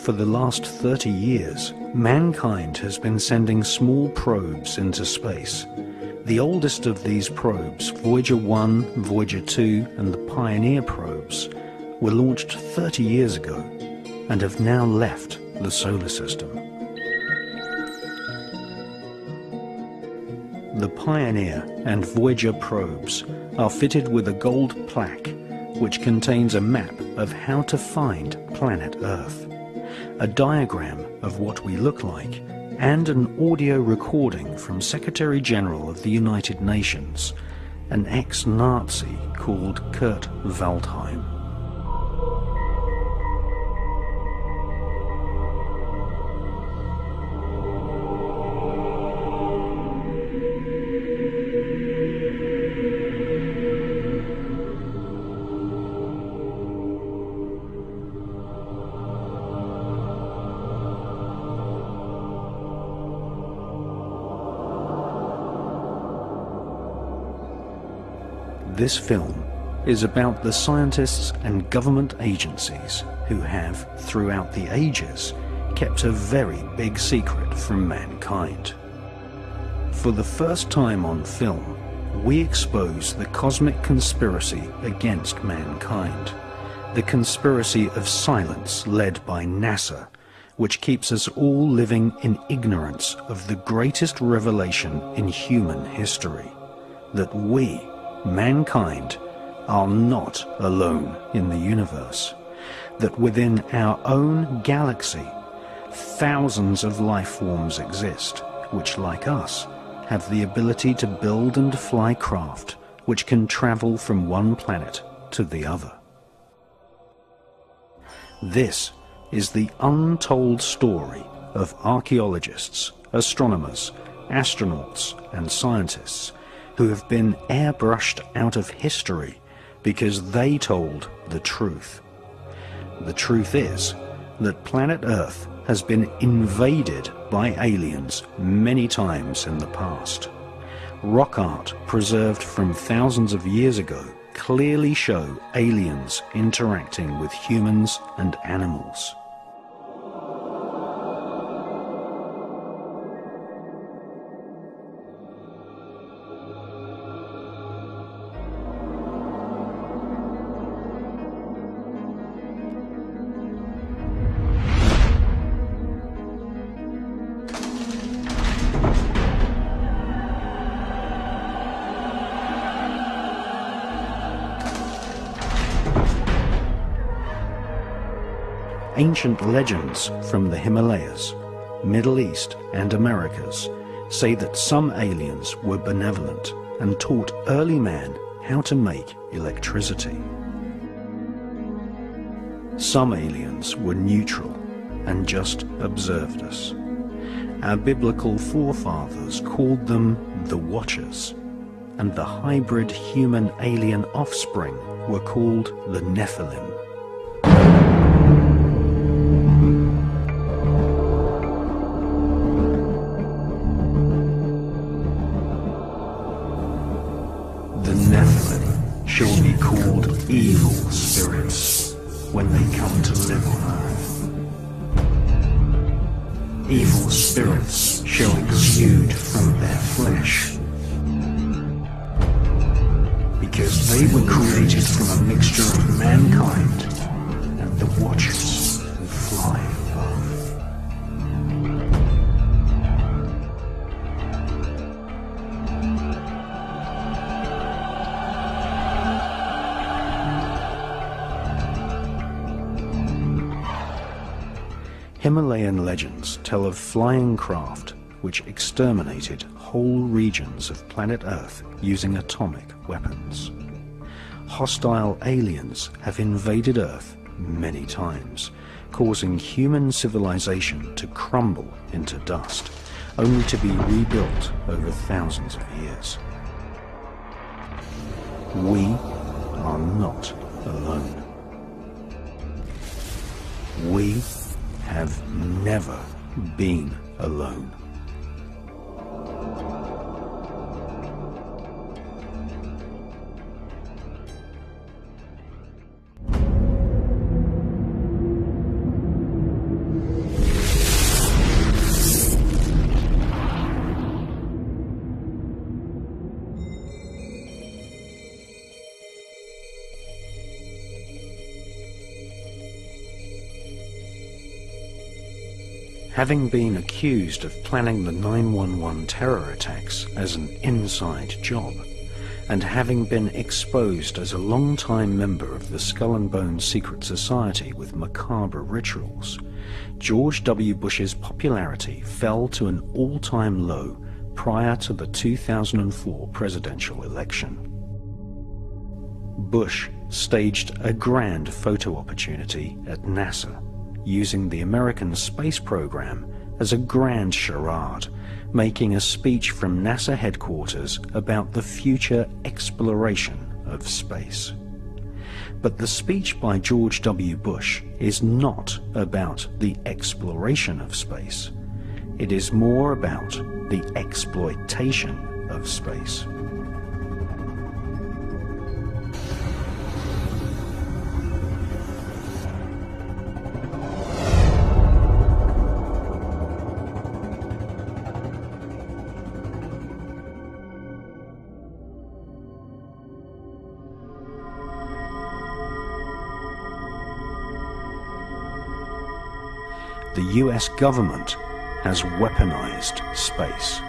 For the last 30 years, mankind has been sending small probes into space. The oldest of these probes, Voyager 1, Voyager 2 and the Pioneer probes, were launched 30 years ago and have now left the solar system. The Pioneer and Voyager probes are fitted with a gold plaque which contains a map of how to find planet Earth, a diagram of what we look like, and an audio recording from Secretary General of the United Nations, an ex-Nazi called Kurt Waldheim. This film is about the scientists and government agencies who have, throughout the ages, kept a very big secret from mankind. For the first time on film, we expose the cosmic conspiracy against mankind, the conspiracy of silence led by NASA, which keeps us all living in ignorance of the greatest revelation in human history, that we, mankind, are not alone in the universe, that within our own galaxy, thousands of life forms exist, which, like us, have the ability to build and fly craft which can travel from one planet to the other. This is the untold story of archaeologists, astronomers, astronauts, and scientists who have been airbrushed out of history because they told the truth. The truth is that planet Earth has been invaded by aliens many times in the past. Rock art preserved from thousands of years ago clearly show aliens interacting with humans and animals. Ancient legends from the Himalayas, Middle East and Americas say that some aliens were benevolent and taught early man how to make electricity. Some aliens were neutral and just observed us. Our biblical forefathers called them the Watchers, and the hybrid human-alien offspring were called the Nephilim. Shall be called evil spirits when they come to live on earth. Evil spirits shall exude from their flesh, because they were created from a mixture of mankind and the Watchers who fly above. Himalayan legends tell of flying craft which exterminated whole regions of planet Earth using atomic weapons. Hostile aliens have invaded Earth many times, causing human civilization to crumble into dust, only to be rebuilt over thousands of years. We are not alone. We have never been alone. Having been accused of planning the 9/11 terror attacks as an inside job, and having been exposed as a long-time member of the Skull and Bones secret society with macabre rituals, George W. Bush's popularity fell to an all-time low prior to the 2004 presidential election. Bush staged a grand photo opportunity at NASA, using the American space program as a grand charade, making a speech from NASA headquarters about the future exploration of space. But the speech by George W. Bush is not about the exploration of space. It is more about the exploitation of space. the US government has weaponized space.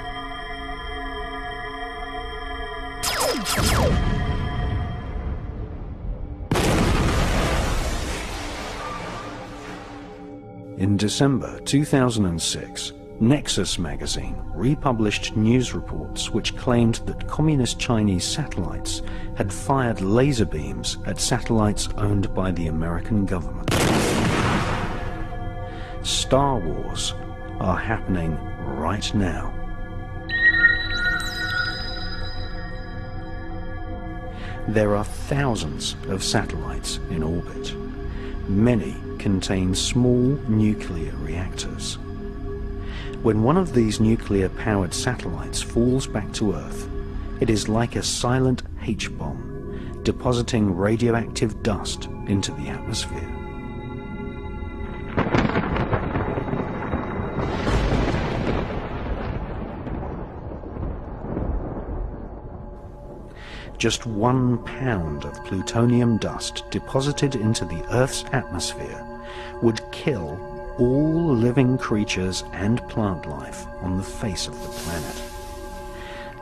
In December 2006, Nexus magazine republished news reports which claimed that communist Chinese satellites had fired laser beams at satellites owned by the American government. Star Wars are happening right now. There are thousands of satellites in orbit. Many contain small nuclear reactors. When one of these nuclear-powered satellites falls back to Earth, it is like a silent H-bomb, depositing radioactive dust into the atmosphere. Just 1 pound of plutonium dust deposited into the Earth's atmosphere would kill all living creatures and plant life on the face of the planet.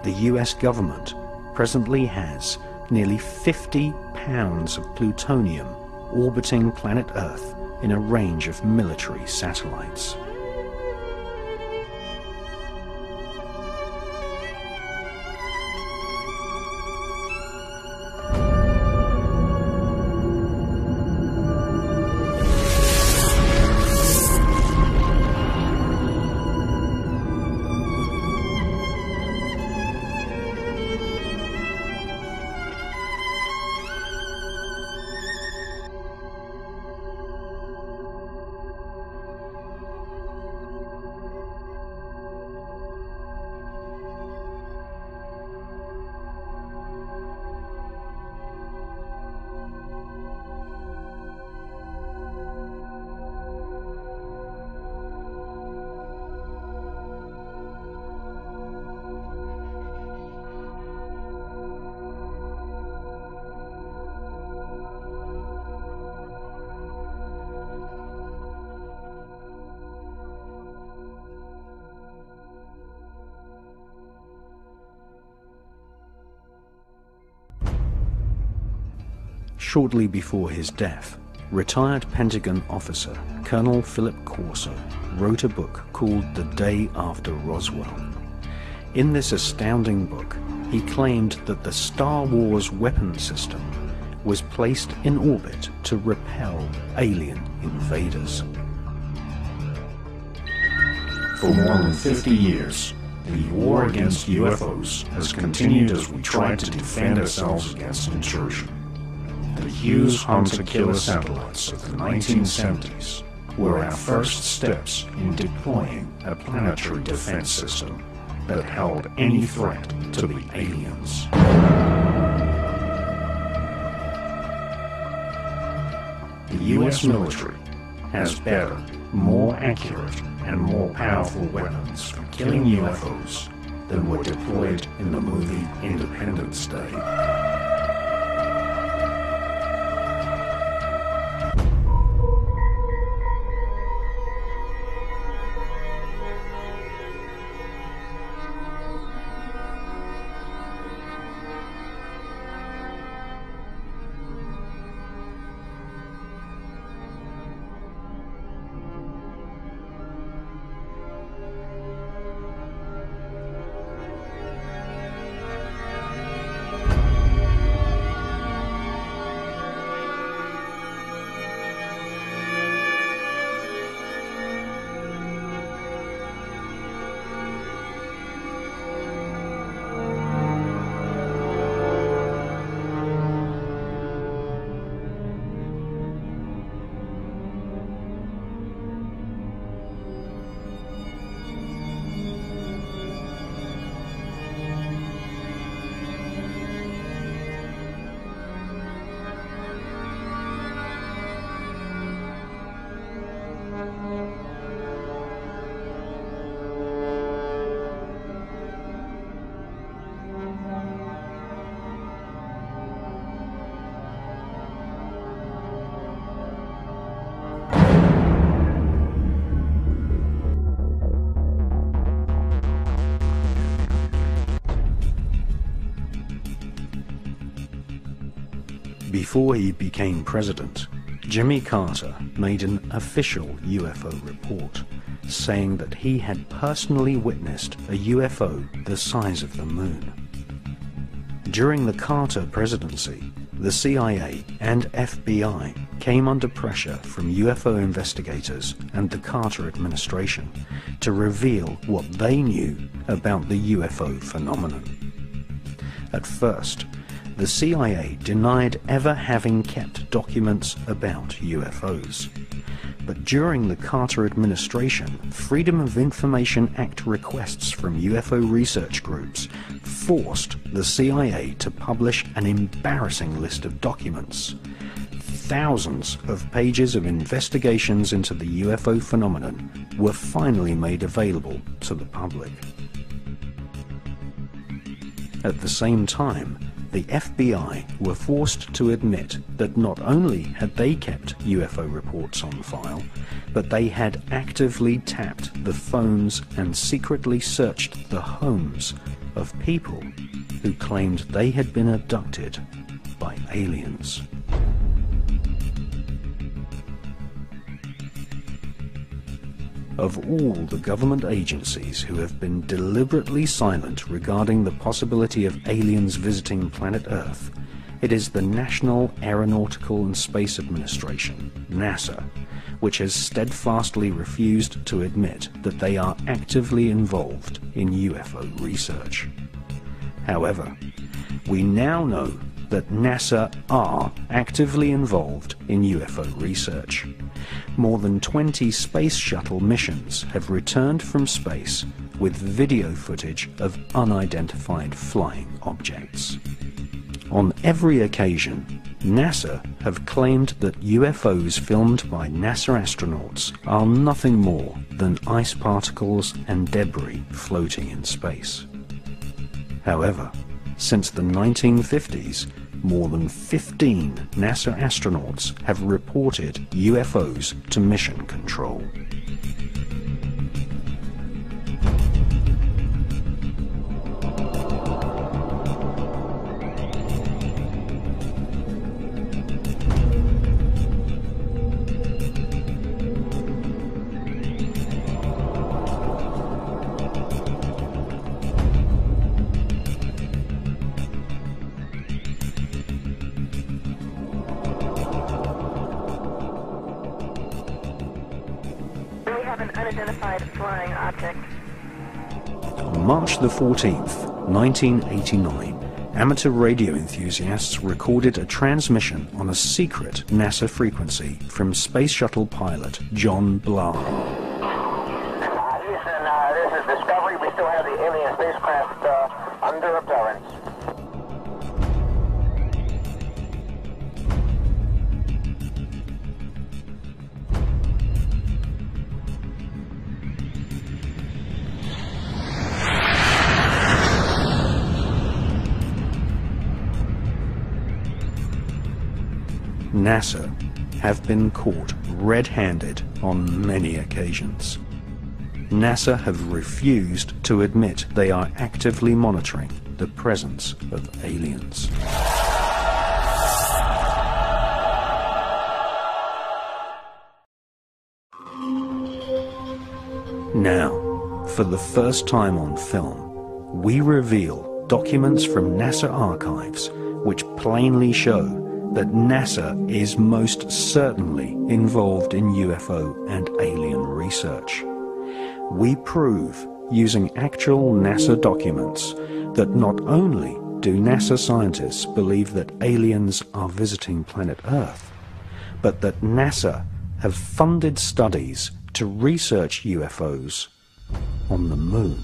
The US government presently has nearly 50 pounds of plutonium orbiting planet Earth in a range of military satellites. Shortly before his death, retired Pentagon officer Colonel Philip Corso wrote a book called The Day After Roswell. In this astounding book, he claimed that the Star Wars weapon system was placed in orbit to repel alien invaders. For more than 50 years, the war against UFOs has continued as we try to defend ourselves against intrusion. The Hughes hunter-killer satellites of the 1970s were our first steps in deploying a planetary defense system that held any threat to the aliens. The US military has better, more accurate, and more powerful weapons for killing UFOs than were deployed in the movie Independence Day. before he became president, Jimmy Carter made an official UFO report, saying that he had personally witnessed a UFO the size of the moon. During the Carter presidency, the CIA and FBI came under pressure from UFO investigators and the Carter administration to reveal what they knew about the UFO phenomenon. At first, the CIA denied ever having kept documents about UFOs. But during the Carter administration, Freedom of Information Act requests from UFO research groups forced the CIA to publish an embarrassing list of documents. Thousands of pages of investigations into the UFO phenomenon were finally made available to the public. At the same time, the FBI were forced to admit that not only had they kept UFO reports on file, but they had actively tapped the phones and secretly searched the homes of people who claimed they had been abducted by aliens. Of all the government agencies who have been deliberately silent regarding the possibility of aliens visiting planet Earth, it is the National Aeronautical and Space Administration, NASA, which has steadfastly refused to admit that they are actively involved in UFO research. However, we now know that NASA are actively involved in UFO research. More than 20 space shuttle missions have returned from space with video footage of unidentified flying objects. On every occasion, NASA have claimed that UFOs filmed by NASA astronauts are nothing more than ice particles and debris floating in space. However, since the 1950s, more than 15 NASA astronauts have reported UFOs to mission control. On March the 14th, 1989, amateur radio enthusiasts recorded a transmission on a secret NASA frequency from Space Shuttle pilot John Blah. Houston, this is Discovery. We still have the alien spacecraft under absorbance. NASA have been caught red-handed on many occasions. NASA have refused to admit they are actively monitoring the presence of aliens. Now, for the first time on film, we reveal documents from NASA archives which plainly show that NASA is most certainly involved in UFO and alien research. We prove, using actual NASA documents, that not only do NASA scientists believe that aliens are visiting planet Earth, but that NASA have funded studies to research UFOs on the Moon.